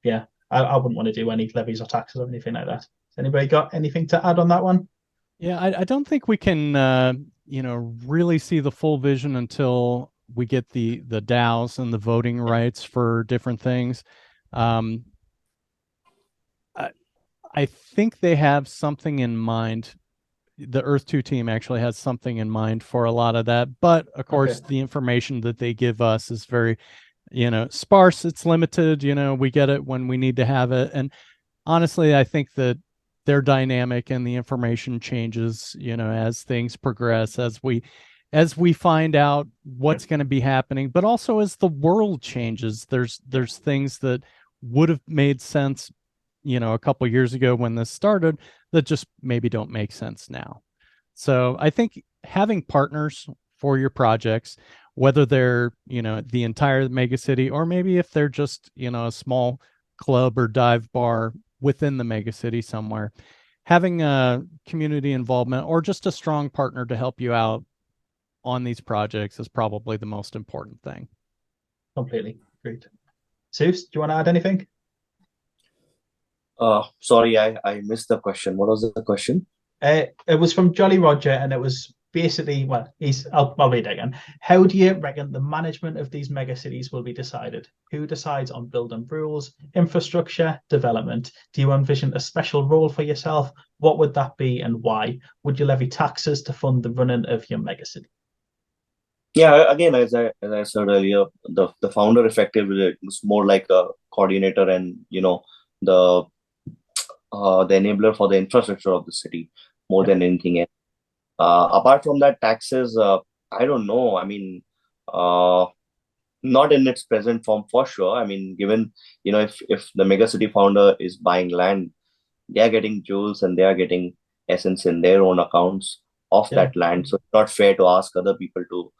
Yeah, I wouldn't want to do any levies or taxes or anything like that. Has anybody got anything to add on that one? Yeah, I don't think we can, you know, really see the full vision until we get the DAOs and the voting rights for different things. I think they have something in mind. The Earth 2 team actually has something in mind for a lot of that. But of course, the information that they give us is very, you know, sparse. It's limited. You know, we get it when we need to have it. And honestly, I think that their dynamic and the information changes, you know, as things progress, as we find out what's going to be happening, but also as the world changes. There's things that would have made sense a couple years ago when this started that just maybe don't make sense now. So I think having partners for your projects, whether they're, the entire megacity, or maybe if they're just, a small club or dive bar within the megacity somewhere, having a community involvement or just a strong partner to help you out on these projects is probably the most important thing. Completely agreed. Zeus, do you want to add anything? Sorry, I missed the question. What was the question? It was from Jolly Roger, and it was basically, well, I'll read it again. How do you reckon the management of these megacities will be decided? Who decides on building rules, infrastructure, development? Do you envision a special role for yourself? What would that be and why? Would you levy taxes to fund the running of your megacity? Yeah, again, as I said earlier, the founder effectively is more like a coordinator and the enabler for the infrastructure of the city more than anything else. Apart from that, taxes, I don't know. I mean, not in its present form for sure. I mean, given, if the megacity founder is buying land, they are getting jewels and they are getting essence in their own accounts of that land. So it's not fair to ask other people to,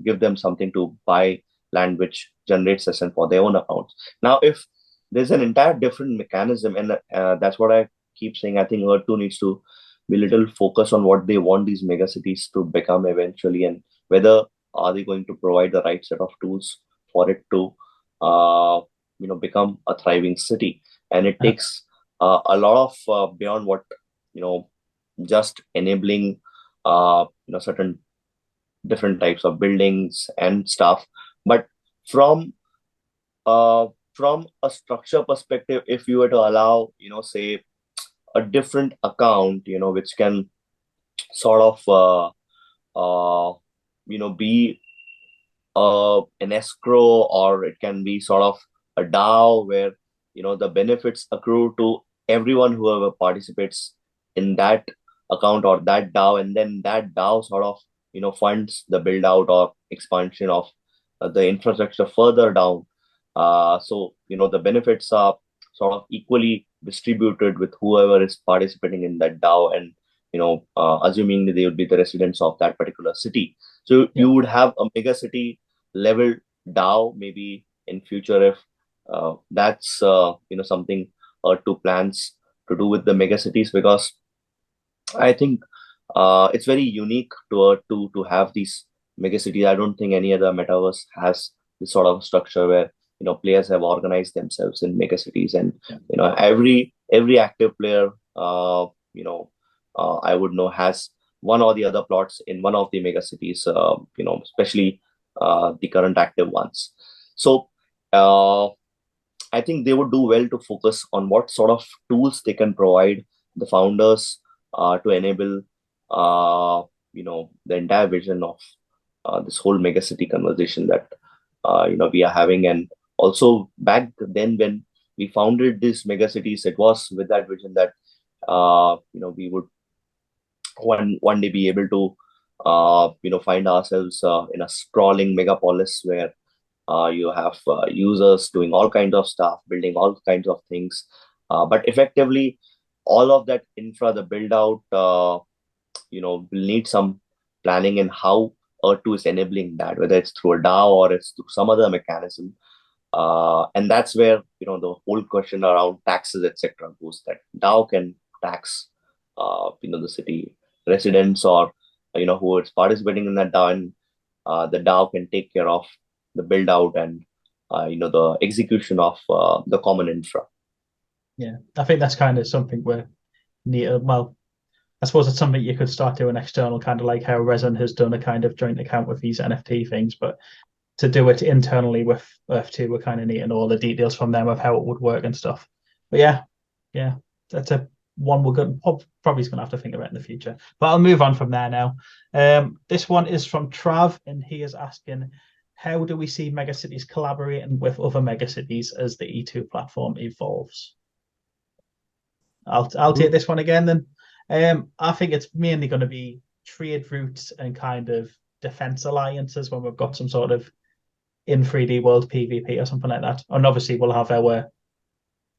give them something to buy land which generates essence for their own accounts. Now, if there's an entire different mechanism, and that's what I keep saying, I think Earth 2 needs to be a little focused on what they want these megacities to become eventually, and whether are they going to provide the right set of tools for it to become a thriving city. And it takes a lot of beyond what just enabling certain different types of buildings and stuff, but from a structure perspective, if you were to allow say a different account which can sort of be an escrow, or it can be sort of a DAO where the benefits accrue to everyone whoever participates in that account or that DAO, and then that DAO sort of funds the build out or expansion of the infrastructure further down. So the benefits are sort of equally distributed with whoever is participating in that DAO, and assuming that they would be the residents of that particular city. So you would have a megacity level DAO maybe in future, if that's something Earth2 plans to do with the megacities, because I think it's very unique to Earth2 to have these megacities. I don't think any other metaverse has this sort of structure where players have organized themselves in megacities, and every active player I would know has one or the other plots in one of the megacities, especially the current active ones. So I think they would do well to focus on what sort of tools they can provide the founders to enable the entire vision of this whole megacity conversation that we are having. And also back then when we founded these megacities, it was with that vision that we would one day be able to find ourselves in a sprawling megapolis where you have users doing all kinds of stuff, building all kinds of things, but effectively all of that infra, the build out will need some planning in how Earth2 is enabling that, whether it's through a DAO or it's through some other mechanism. And that's where the whole question around taxes, etc., goes. That DAO can tax the city residents or who is participating in that DAO, and the DAO can take care of the build out and the execution of the common infra. Yeah, I think that's kind of something we're near. Well, I suppose it's something you could start doing external, kind of like how Resin has done a kind of joint account with these NFT things, but to do it internally with Earth2, we're kind of needing all the details from them of how it would work and stuff. But yeah, that's a one we're going probably going to have to think about in the future. But I'll move on from there now. This one is from Trav, and he is asking, how do we see megacities collaborating with other megacities as the E2 platform evolves? I'll take this one again then. I think it's mainly going to be trade routes and kind of defense alliances when we've got some sort of in 3D world PvP or something like that. And obviously we'll have our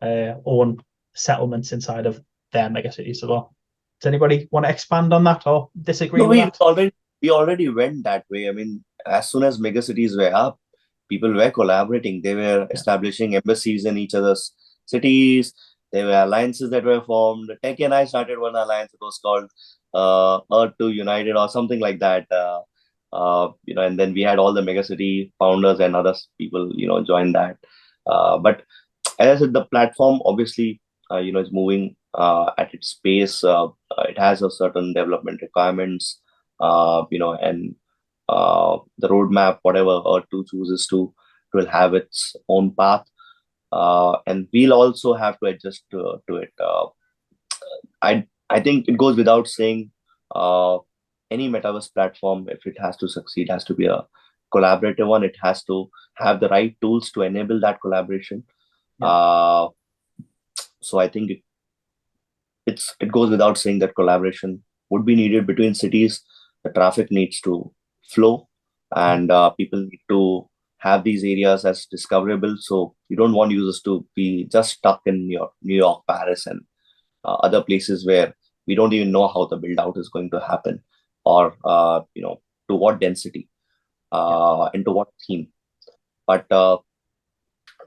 own settlements inside of their megacities as well. Does anybody want to expand on that or disagree No, with that? we already went that way. I mean, as soon as megacities were up, people were collaborating. They were establishing embassies in each other's cities. There were alliances that were formed. Tech and I started one alliance. It was called Earth 2 United or something like that. And then we had all the megacity founders and other people, join that. But as I said, the platform obviously, is moving at its pace. It has a certain development requirements, and the roadmap, whatever Earth 2 chooses to, will have its own path. And we'll also have to adjust to it. I think it goes without saying, any metaverse platform, if it has to succeed, has to be a collaborative one. It has to have the right tools to enable that collaboration. So I think it goes without saying that collaboration would be needed between cities. The traffic needs to flow, and people need to have these areas as discoverable. So you don't want users to be just stuck in New York, Paris, and other places where we don't even know how the build out is going to happen, or to what density, into what theme. But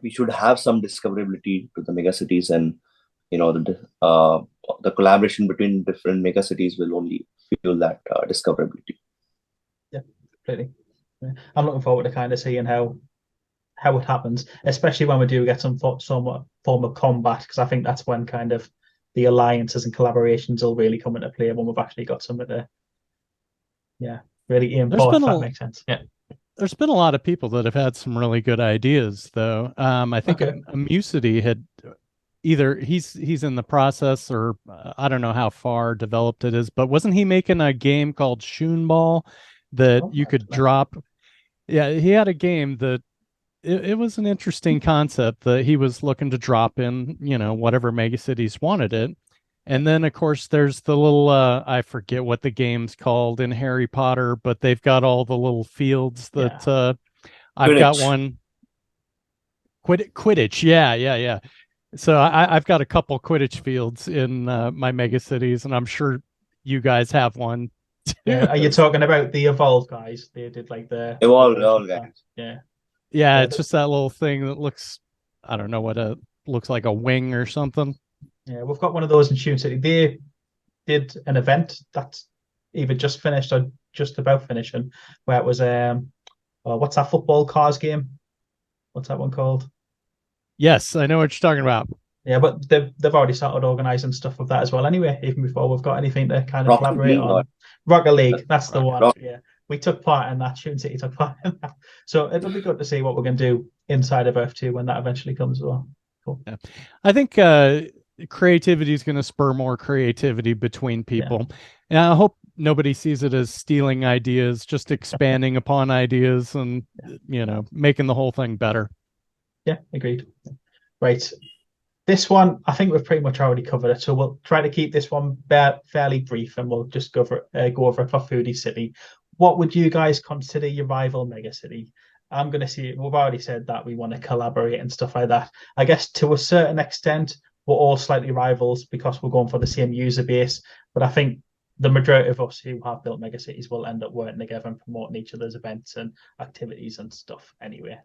we should have some discoverability to the megacities, and the collaboration between different megacities will only fuel that discoverability. Yeah, completely. Yeah. I'm looking forward to kind of seeing how it happens, especially when we do get some form of combat, because I think that's when kind of the alliances and collaborations will really come into play, when we've actually got something to really aim for, if that makes sense. Yeah. There's been a lot of people that have had some really good ideas, though. I think Megacities had either he's in the process, or I don't know how far developed it is, but wasn't he making a game called Shoonball that you could drop? Yeah, he had a game that it was an interesting concept that he was looking to drop in, whatever megacities wanted it. And then, of course, there's the little, I forget what the game's called in Harry Potter, but they've got all the little fields that I've got one. Quidditch. Yeah. So I've got a couple Quidditch fields in my megacities, and I'm sure you guys have one too. Yeah. Are you talking about the Evolve guys? They did like the Evolve guys. Yeah, it's just that little thing that looks, I don't know what it looks like, a wing or something. Yeah, we've got one of those in Tune City. They did an event that's either just finished or just about finishing, where it was what's that football cars game? What's that one called? Yes, I know what you're talking about. Yeah, but they've already started organising stuff with that as well anyway, even before we've got anything to kind of collaborate on. Rocket League, that's the one. Yeah. We took part in that. Tune City took part in that. So it'll be good to see what we're going to do inside of Earth 2 when that eventually comes as well. Cool. Yeah. I think creativity is going to spur more creativity between people. And I hope nobody sees it as stealing ideas, just expanding upon ideas and, making the whole thing better. Yeah, agreed. Right. This one, I think we've pretty much already covered it. So we'll try to keep this one fairly brief, and we'll just go over it for Foodie City. What would you guys consider your rival megacity? I'm going to see, we've already said that we want to collaborate and stuff like that. I guess to a certain extent, we're all slightly rivals because we're going for the same user base. But I think the majority of us who have built megacities will end up working together and promoting each other's events and activities and stuff anyway.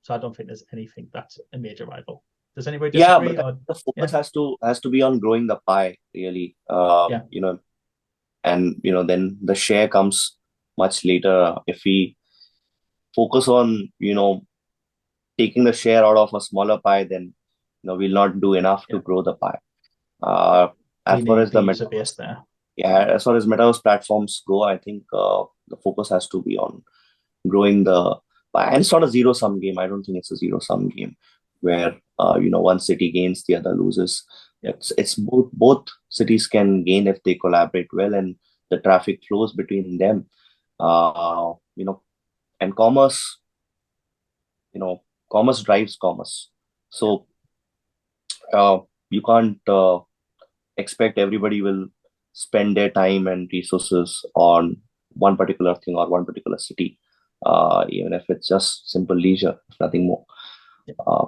So I don't think there's anything that's a major rival. Does anybody disagree? Yeah, but the focus has to be on growing the pie, really. And then the share comes much later. If we focus on taking the share out of a smaller pie, then we'll not do enough to grow the pie. As far as the metaverse platforms go, I think the focus has to be on growing the pie. And it's not a zero-sum game. I don't think it's a zero-sum game where one city gains, the other loses. It's both cities can gain if they collaborate well and the traffic flows between them. And commerce drives commerce. So you can't expect everybody will spend their time and resources on one particular thing or one particular city, even if it's just simple leisure, if nothing more.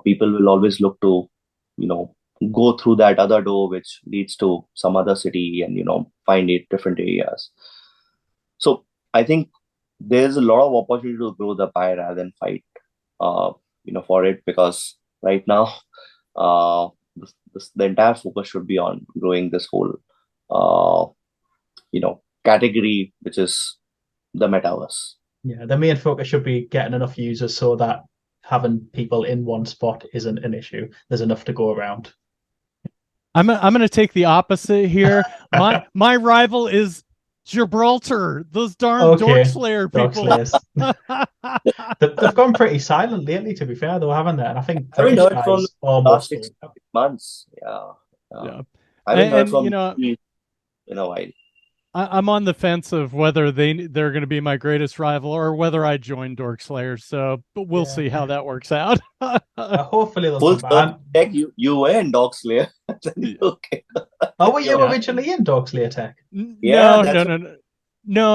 People will always look to go through that other door which leads to some other city and find it different areas. So I think there's a lot of opportunity to grow the pie rather than fight for it, because right now uh the entire focus should be on growing this whole uh category, which is the metaverse. Yeah, the main focus should be getting enough users so that having people in one spot isn't an issue. There's enough to go around. I'm going to take the opposite here. My rival is Gibraltar. Those darn Dork Slayer people. They've gone pretty silent lately, to be fair, though, haven't they? And I think I haven't heard from last 6 months. Yeah. I haven't heard from in a while. I'm on the fence of whether they're going to be my greatest rival or whether I join Dork Slayer. So, but we'll see how that works out. Hopefully, they'll come back. You were in Dork Slayer. Okay. Oh, were you originally in Dork Slayer Tech? No.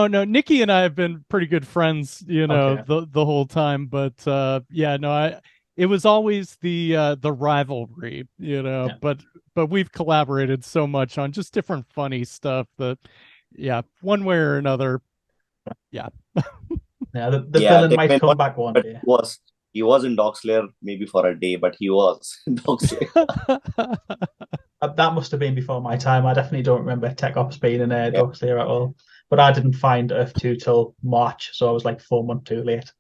Nikki and I have been pretty good friends, the whole time. But it was always the rivalry, But we've collaborated so much on just different funny stuff that. Yeah, one way or another. Yeah. The villain might come back one day. He was in Dork Slayer maybe for a day, but he was in Dork Slayer. That must have been before my time. I definitely don't remember Techops being in Dork Slayer at all. But I didn't find Earth 2 till March, so I was like 4 months too late.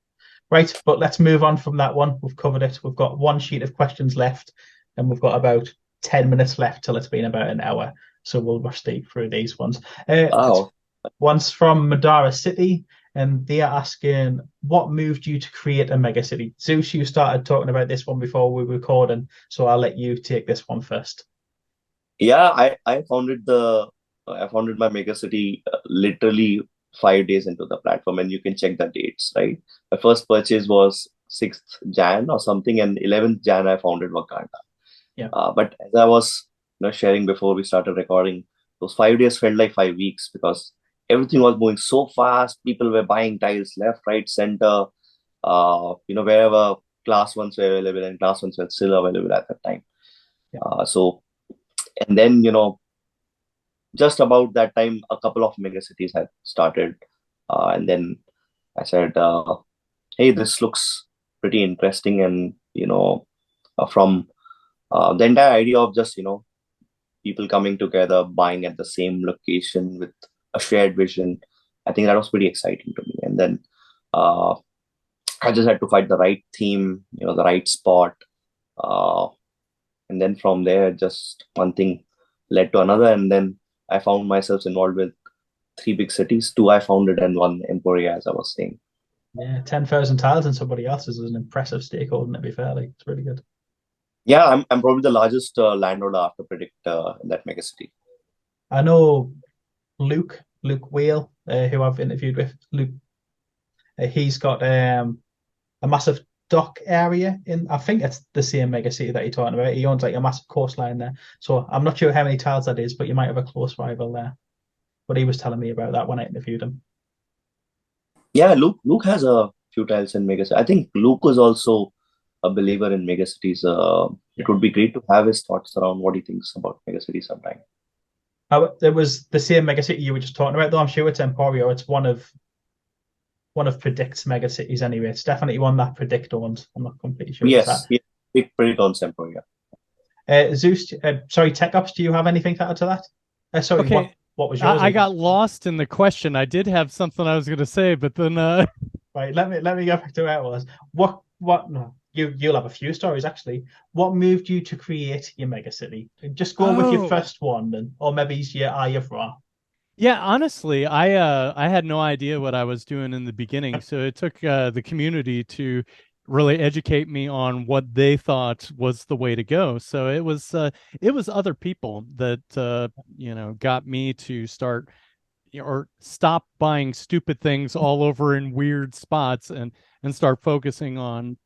Right, but let's move on from that one. We've covered it. We've got one sheet of questions left, and we've got about 10 minutes left till it's been about an hour. So we'll rush through these ones. One's from Megacities, and they are asking, what moved you to create a megacity? Zeus, you started talking about this one before we were recording, so I'll let you take this one first. Yeah, I founded my megacity literally 5 days into the platform, and you can check the dates, right? My first purchase was 6th Jan or something, and 11th Jan I founded Wakanda. Yeah. But as I was sharing before we started recording, those 5 days felt like 5 weeks because everything was moving so fast. People were buying tiles left, right, center, wherever class ones were available, and class ones were still available at that time. Yeah. And then, just about that time, a couple of megacities had started. And then I said, hey, this looks pretty interesting. And, from the entire idea of just, people coming together, buying at the same location with a shared vision, I think that was pretty exciting to me. And then I just had to find the right theme, the right spot. And then from there, just one thing led to another. And then I found myself involved with 3 big cities. 2 I founded and 1 Emporia, as I was saying. Yeah, 10,000 tiles in somebody else's is an impressive stakeholder, to be fair. It's really good. Yeah, I'm probably the largest landowner after Predict in that megacity. I know Luke Whale, who I've interviewed with. Luke, he's got a massive dock area in, I think it's the same megacity that you're talking about. He owns like a massive coastline there. So I'm not sure how many tiles that is, but you might have a close rival there. But he was telling me about that when I interviewed him. Yeah, Luke has a few tiles in megacity. I think Luke was also a believer in megacities. It would be great to have his thoughts around what he thinks about megacities sometime. There was the same megacity you were just talking about, though. I'm sure it's Emporia. It's one of Predict's megacities anyway. It's definitely one that Predict owns. I'm not completely sure. Yes, Predict owns Emporia. Zeus, sorry, Techops, do you have anything to add to that? Sorry, okay. What was yours? I got lost in the question. I did have something I was going to say, but then right, let me go back to where it was. No. You'll have a few stories actually. What moved you to create your megacity? Just go with your first one, or maybe your Ayafra. Yeah, honestly, I had no idea what I was doing in the beginning, so it took the community to really educate me on what they thought was the way to go. So it was other people that got me to start or stop buying stupid things all over in weird spots and start focusing on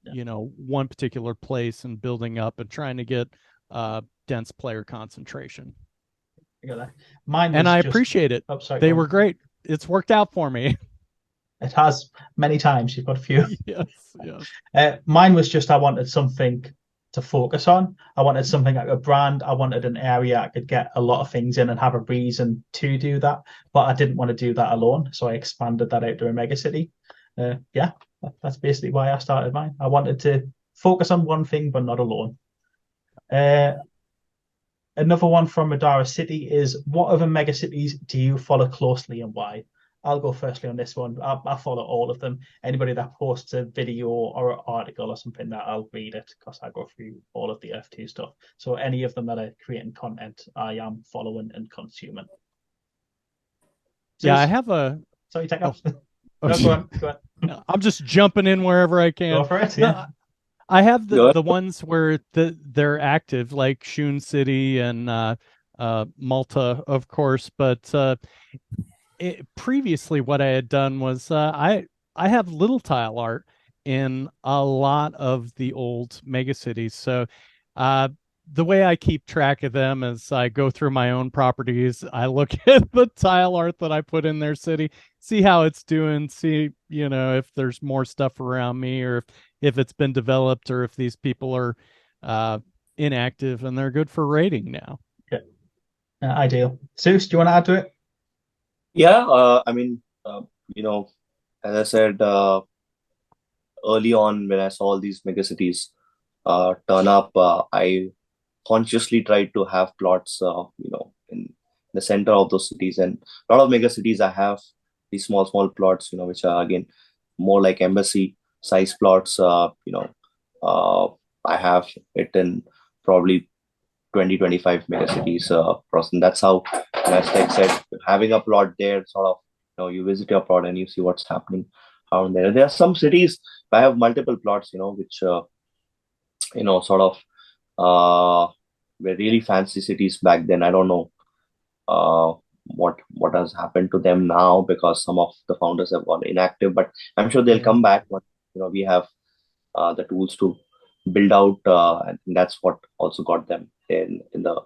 one particular place and building up and trying to get dense player concentration. I appreciate it. Oh, sorry, they were great. It's worked out for me. It has many times. You've got a few. Yes. Mine was just I wanted something to focus on. I wanted something like a brand. I wanted an area I could get a lot of things in and have a reason to do that. But I didn't want to do that alone, so I expanded that out to a megacity. Yeah, that's basically why I started mine. I wanted to focus on one thing, but not alone. Another one from Madara City is, what other megacities do you follow closely and why? I'll go firstly on this one. I follow all of them. Anybody that posts a video or an article or something, that I'll read it, because I go through all of the F2 stuff. So any of them that are creating content, I am following and consuming. Yeah, I have a... Sorry, Techops. Oh. No, go on. I'm just jumping in wherever I can. Go for it, yeah. I have the ones where they're active, like Shun City and Malta, of course. But previously, what I had done was I have little tile art in a lot of the old megacities. So the way I keep track of them is I go through my own properties. I look at the tile art that I put in their city, see how it's doing, see, you know, if there's more stuff around me, or if it's been developed, or if these people are inactive and they're good for rating now. Yeah. Ideal. Zeus, do you want to add to it? Yeah, I mean, you know, as I said early on, when I saw all these megacities turn up, I consciously tried to have plots, you know, in the center of those cities. And a lot of megacities, I have these small plots, you know, which are again more like embassy size plots. You know, I have it in probably 20-25 megacities across, and that's how, as Tech said, having a plot there, sort of, you know, you visit your plot and you see what's happening around there. There are some cities I have multiple plots, you know, which you know, sort of were really fancy cities back then. I don't know what has happened to them now, because some of the founders have gone inactive, but I'm sure they'll come back when, you know, we have the tools to build out, and that's what also got them in the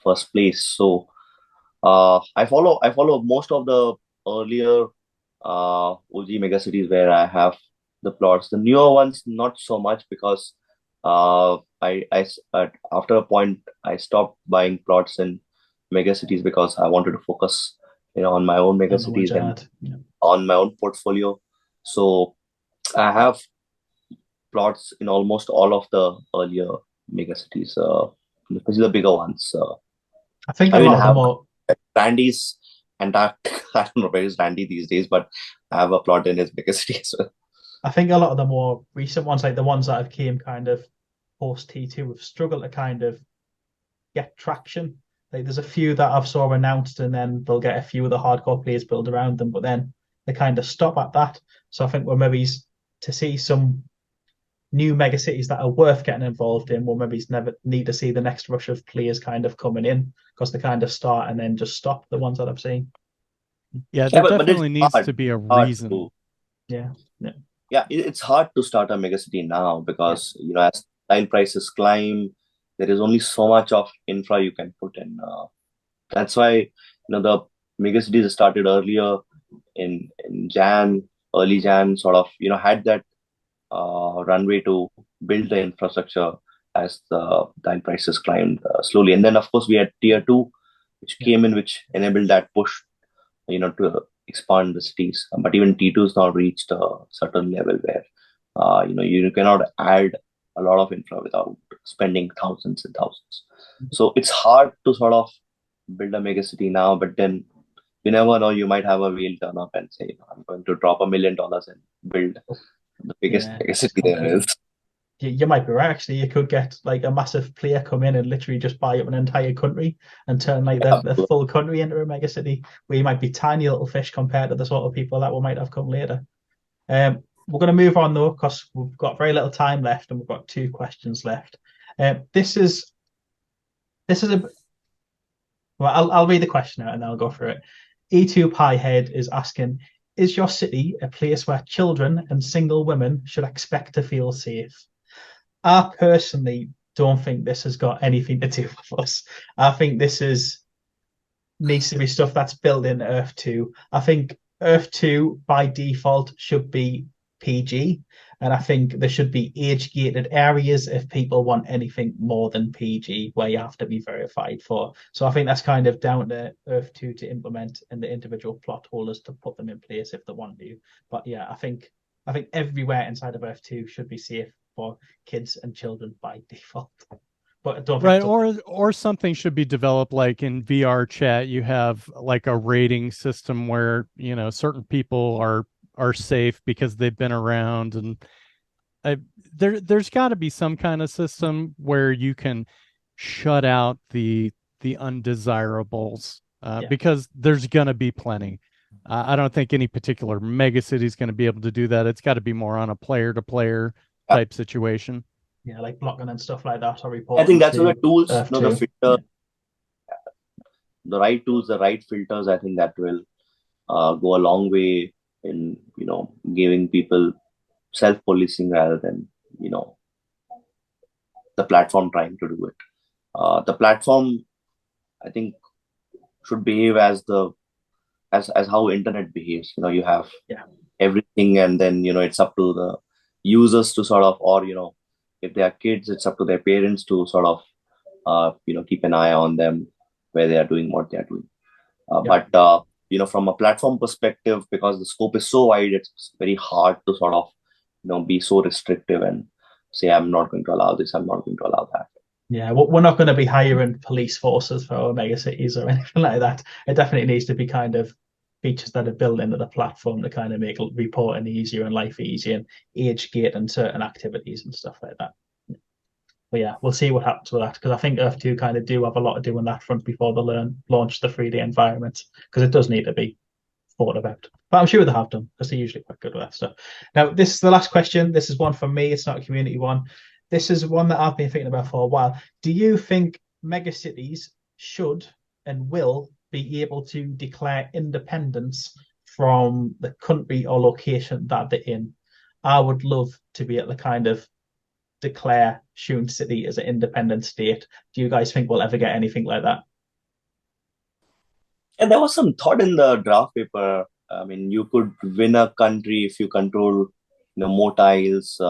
first place. So I follow most of the earlier OG megacities where I have the plots. The newer ones, not so much, because after a point I stopped buying plots in megacities because I wanted to focus, you know, on my own megacities and on my own portfolio. So I have plots in almost all of the earlier megacities, especially the bigger ones. I think a lot of them are Randy's, and I don't know where is Randy these days, but I have a plot in his megacity as well. I think a lot of the more recent ones, like the ones that have came kind of post T2, have struggled to kind of get traction. Like there's a few that I've saw announced, and then they'll get a few of the hardcore players build around them, but then they kind of stop at that. So I think we're maybe to see some new megacities that are worth getting involved in, we'll maybe never need to see the next rush of players kind of coming in, because they kind of start and then just stop, the ones that I've seen. Yeah, there definitely needs to be a reason. Yeah, it's hard to start a megacity now, because you know, as tile prices climb, there is only so much of infra you can put in. That's why, you know, the megacities started earlier in early Jan, sort of, you know, had that runway to build the infrastructure as the tile prices climbed slowly. And then of course we had tier 2, which came in, which enabled that push, you know, to expand the cities. But even T2 has now reached a certain level where you know, you cannot add a lot of infra without spending thousands and thousands. So it's hard to sort of build a megacity now, but then you never know, you might have a whale turn up and say, I'm going to drop $1 million and build the biggest megacity there is. You might be right, actually. You could get like a massive player come in and literally just buy up an entire country and turn like the full country into a megacity, where you might be tiny little fish compared to the sort of people that we might have come later. We're going to move on though, because we've got very little time left and we've got 2 questions left. This is a well, I'll read the question out and then I'll go through it. E2 Piehead is asking, is your city a place where children and single women should expect to feel safe? I personally don't think this has got anything to do with us. I think this needs to be stuff that's built in Earth 2. I think Earth 2 by default should be PG. And I think there should be age-gated areas if people want anything more than PG, where you have to be verified for. So I think that's kind of down to Earth 2 to implement, and the individual plot holders to put them in place if they want to. But yeah, I think everywhere inside of Earth 2 should be safe for kids and children by default. But I don't think or something should be developed, like in VR chat, you have like a rating system where, you know, certain people are safe because they've been around, and there's got to be some kind of system where you can shut out the undesirables, because there's gonna be plenty. I don't think any particular megacity is going to be able to do that. It's got to be more on a player-to-player type situation. Yeah, like blocking and stuff like that, or I reporting. think that's where the tools, Earth the 2. filter, the right tools, the right filters. I think that will go a long way in, you know, giving people self-policing rather than, you know, the platform trying to do it. The platform, I think, should behave as how internet behaves. You know, you have everything, and then, you know, it's up to the users to sort of, or, you know, if they are kids, it's up to their parents to sort of, you know, keep an eye on them where they are doing what they are doing. But you know, from a platform perspective, because the scope is so wide, it's very hard to sort of, you know, be so restrictive and say, I'm not going to allow this, I'm not going to allow that. Yeah, we're not going to be hiring police forces for our megacities or anything like that. It definitely needs to be kind of features that are built into the platform to kind of make reporting easier and life easier, and age gate and certain activities and stuff like that. But yeah, we'll see what happens with that, because I think Earth 2 kind of do have a lot to do on that front before they launch the 3D environment, because it does need to be thought about. But I'm sure they have done, because they're usually quite good with that stuff. Now, this is the last question. This is one from me. It's not a community one. This is one that I've been thinking about for a while. Do you think megacities should and will be able to declare independence from the country or location that they're in? I would love to be able to kind of declare Shun City as an independent state. Do you guys think we'll ever get anything like that? And there was some thought in the draft paper. I mean, you could win a country if you control, you know, more tiles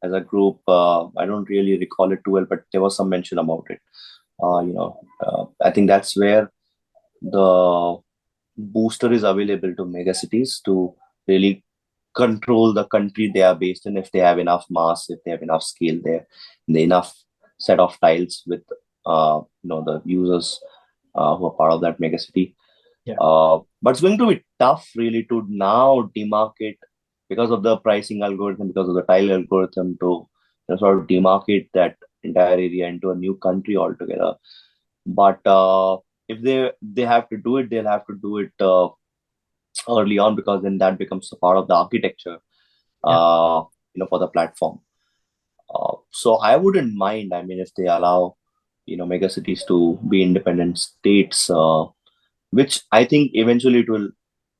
as a group. I don't really recall it too well, but there was some mention about it. You know, I think that's where the booster is available to megacities to really control the country they are based in, if they have enough mass, if they have enough scale there, and enough set of tiles with you know, the users who are part of that megacity. But it's going to be tough really to now demarcate, because of the pricing algorithm, because of the tile algorithm, to, you know, sort of demarcate that entire area into a new country altogether. But if they have to do it, they'll have to do it early on, because then that becomes a part of the architecture, you know, for the platform. So I wouldn't mind, I mean, if they allow, you know, megacities to be independent states, which I think eventually it will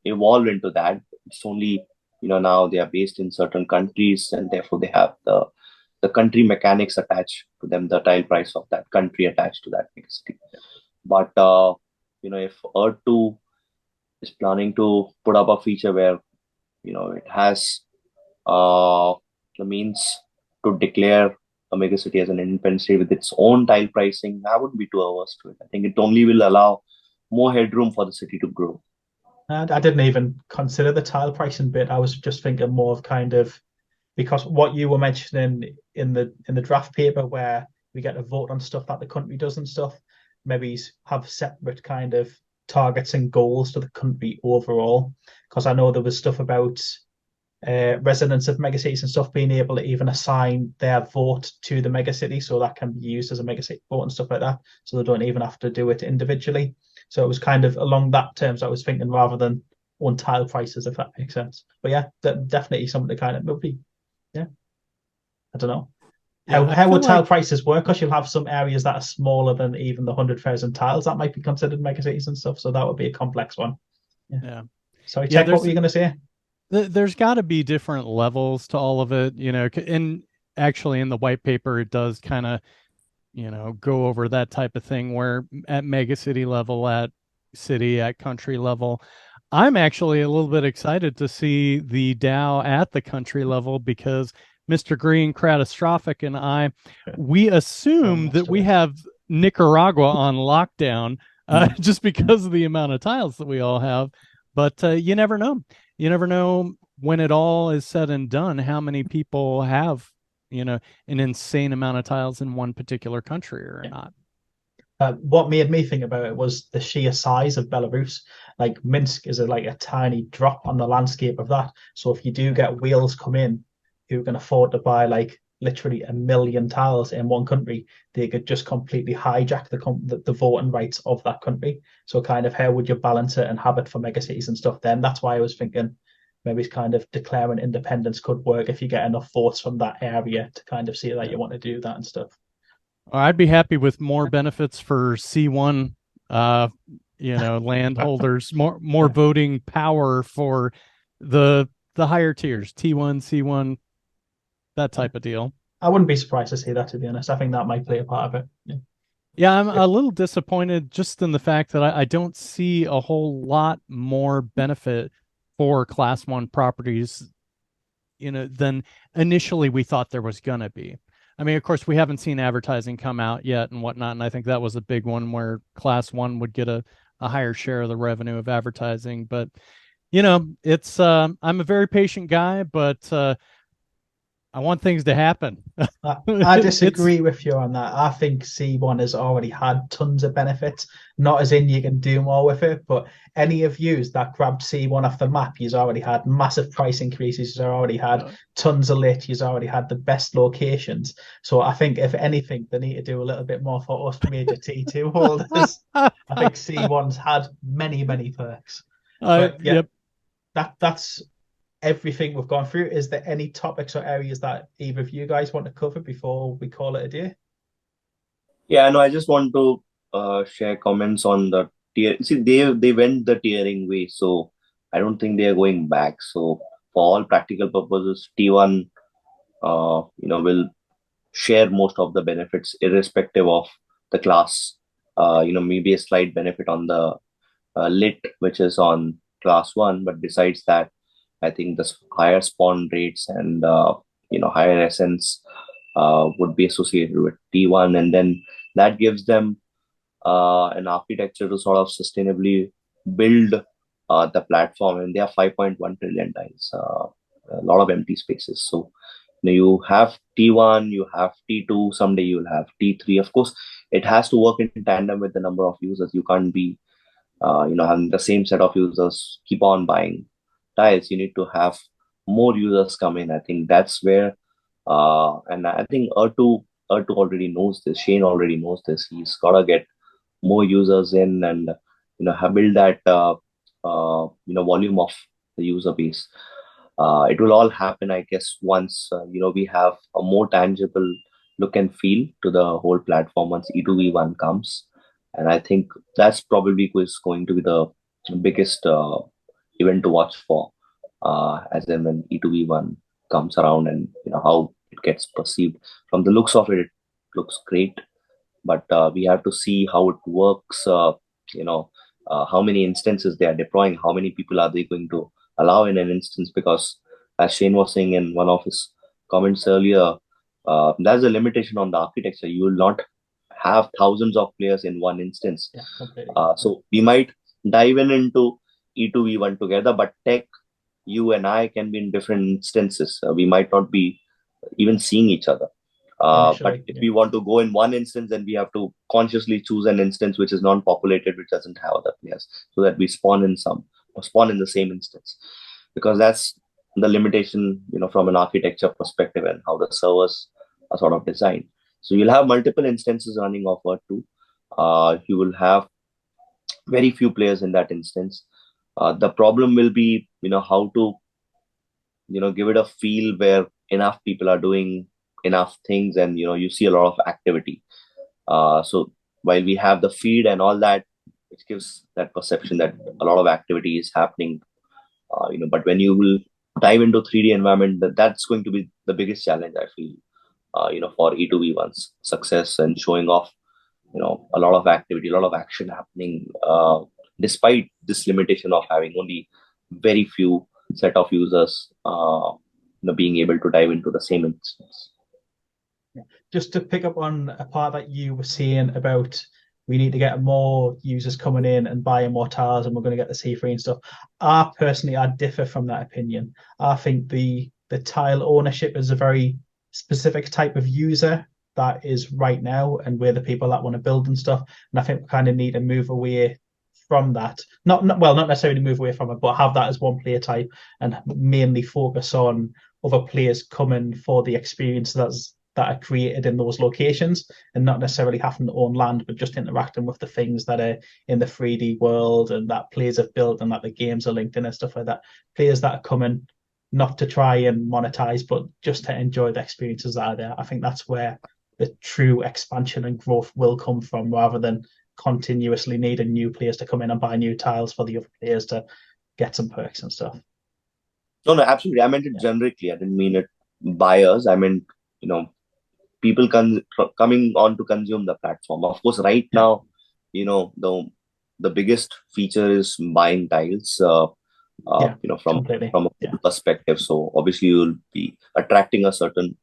evolve into that. It's only, you know, now they are based in certain countries, and therefore they have the country mechanics attached to them, the tile price of that country attached to that megacity. But you know, if Earth 2 is planning to put up a feature where, you know, it has the means to declare a megacity as an independent state with its own tile pricing, I wouldn't be too averse to it. I think it only will allow more headroom for the city to grow. And I didn't even consider the tile pricing bit. I was just thinking more of kind of, because what you were mentioning in the draft paper, where we get to vote on stuff that the country does and stuff, maybe have separate kind of targets and goals to the country overall. Because I know there was stuff about residents of megacities and stuff being able to even assign their vote to the megacity, so that can be used as a megacity vote and stuff like that, so they don't even have to do it individually. So it was kind of along that terms I was thinking, rather than on tile prices, if that makes sense. But yeah, definitely something to kind of maybe, I don't know. How would tile prices work? Because you'll have some areas that are smaller than even the 100,000 tiles that might be considered megacities and stuff. So that would be a complex one. Sorry, Tech, what were you going to say? There's got to be different levels to all of it, you know. And actually, in the white paper, it does kind of, you know, go over that type of thing, where at megacity level, at city, at country level, I'm actually a little bit excited to see the DAO at the country level because Mr. Green, Catastrophic, and we assume that we have Nicaragua on lockdown just because of the amount of tiles that we all have. But you never know. You never know when it all is said and done how many people have, an insane amount of tiles in one particular country or not. What made me think about it was the sheer size of Belarus. Like Minsk is like a tiny drop on the landscape of that. So if you do get whales come in who can afford to buy like literally 1 million tiles in one country, they could just completely hijack the voting rights of that country. So kind of how would you balance it and have it for megacities and stuff then? That's why I was thinking maybe it's kind of declaring independence could work if you get enough votes from that area to kind of see that you want to do that and stuff. I'd be happy with more benefits for C1, landholders, more voting power for the higher tiers, T1, C1, that type of deal. I wouldn't be surprised to see that, to be honest. I think that might play a part of it. Yeah, I'm a little disappointed just in the fact that I don't see a whole lot more benefit for Class 1 properties, than initially we thought there was going to be. I mean, of course, we haven't seen advertising come out yet and whatnot, and I think that was a big one where Class 1 would get a higher share of the revenue of advertising. But, it's I'm a very patient guy, but I want things to happen. I disagree with you on that. I think C1 has already had tons of benefits, not as in you can do more with it, but any of yous that grabbed C1 off the map, you've already had massive price increases, you've already had tons of lit, you've already had the best locations. So I think if anything, they need to do a little bit more for us major T2 holders. I think C1's had many, many perks. Yep. That's everything we've gone through. Is there any topics or areas that either of you guys want to cover before we call it a day? Yeah, no, I just want to share comments on the tier. See, they went the tiering way, so I don't think they are going back. So for all practical purposes, T1, will share most of the benefits irrespective of the class. Maybe a slight benefit on the lit, which is on class 1, but besides that, I think the higher spawn rates and higher essence would be associated with T1, and then that gives them an architecture to sort of sustainably build the platform. And they have 5.1 trillion tiles, a lot of empty spaces. So you have T1, you have T2, someday you'll have T3. Of course, it has to work in tandem with the number of users. You can't be having the same set of users keep on buying tiles. You need to have more users come in. I think that's where and I think Ertu already knows this. Shane already knows this. He's gotta get more users in and build that volume of the user base. It will all happen, I guess, once we have a more tangible look and feel to the whole platform once E2V1 comes. And I think that's probably is going to be the biggest event to watch for, as in when E2V1 comes around, and how it gets perceived. From the looks of it, it looks great, but we have to see how it works. How many instances they are deploying, how many people are they going to allow in an instance? Because as Shane was saying in one of his comments earlier, there's a limitation on the architecture. You will not have thousands of players in one instance. So we might dive into E2V1 together, but tech, you and I can be in different instances. We might not be even seeing each other. But if we want to go in one instance, then we have to consciously choose an instance which is non-populated, which doesn't have other players, so that we spawn in the same instance. Because that's the limitation, from an architecture perspective and how the servers are sort of designed. So you'll have multiple instances running off Earth 2. You will have very few players in that instance. The problem will be, how to, give it a feel where enough people are doing enough things, and you see a lot of activity. So while we have the feed and all that, it gives that perception that a lot of activity is happening. But when you will dive into 3D environment, that's going to be the biggest challenge, I feel. For E2V1's success and showing off, a lot of activity, a lot of action happening. despite this limitation of having only very few set of users being able to dive into the same instance. Just to pick up on a part that you were saying about we need to get more users coming in and buying more tiles, and we're going to get the C3 and stuff. I differ from that opinion. I think the tile ownership is a very specific type of user that is right now, and we're the people that want to build and stuff. And I think we kind of need to move away from that. Not necessarily move away from it, but have that as one player type and mainly focus on other players coming for the experience that are created in those locations, and not necessarily having to own land, but just interacting with the things that are in the 3D world and that players have built and that the games are linked in and stuff like that. Players that are coming not to try and monetize, but just to enjoy the experiences that are there. I think that's where the true expansion and growth will come from, rather than continuously needing new players to come in and buy new tiles for the other players to get some perks and stuff. No, absolutely. I meant it generically. I didn't mean it buyers. I meant, people coming on to consume the platform. Of course, right now, the biggest feature is buying tiles, from a perspective. So obviously you'll be attracting a certain,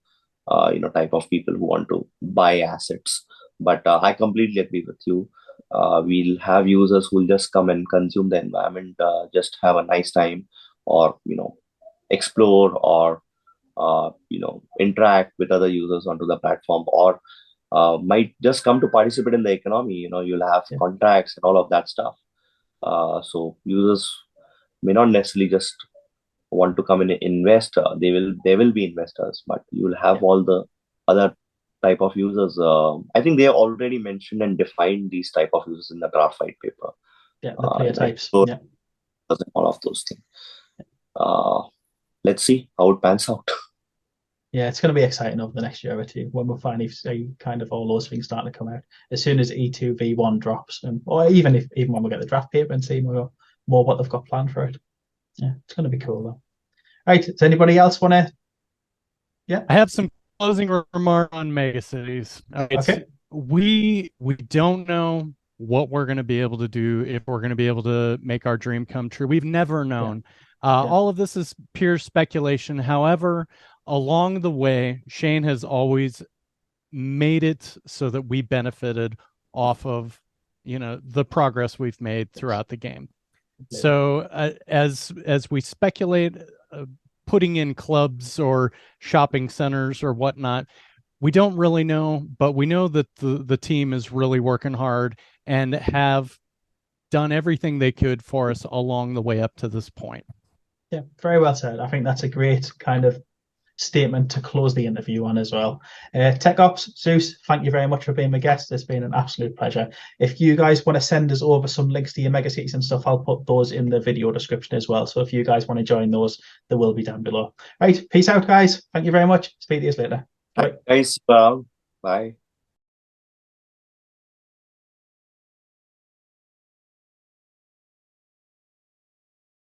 type of people who want to buy assets. But I completely agree with you. We'll have users who will just come and consume the environment, just have a nice time, or, explore, or interact with other users onto the platform, or might just come to participate in the economy. You'll have contracts and all of that stuff. So users may not necessarily just want to come in and invest. They will be investors, but you'll have all the other type of users. I think they have already mentioned and defined these type of users in the draft white paper. Yeah, the player types. All of those things. Let's see how it pans out. Yeah, it's going to be exciting over the next year or two when we'll finally see kind of all those things starting to come out. As soon as E2 V1 drops, or even when we get the draft paper and see more what they've got planned for it. Yeah, it's going to be cool though. Right, does anybody else want to? Yeah, I have some closing remarks on Megacities. Okay. We don't know what we're going to be able to do, if we're going to be able to make our dream come true. We've never known. All of this is pure speculation. However, along the way, Shane has always made it so that we benefited off of, the progress we've made throughout the game. So as we speculate, putting in clubs or shopping centers or whatnot, we don't really know, but we know that the team is really working hard and have done everything they could for us along the way up to this point. Yeah, very well said. I think that's a great kind of statement to close the interview on as well. Techops, Zeus, thank you very much for being my guest. It's been an absolute pleasure. If you guys want to send us over some links to your Megacities and stuff, I'll put those in the video description as well. So if you guys want to join those, they will be down below. Right, peace out, guys. Thank you very much. Speak to you later. Bye. Guys, bye.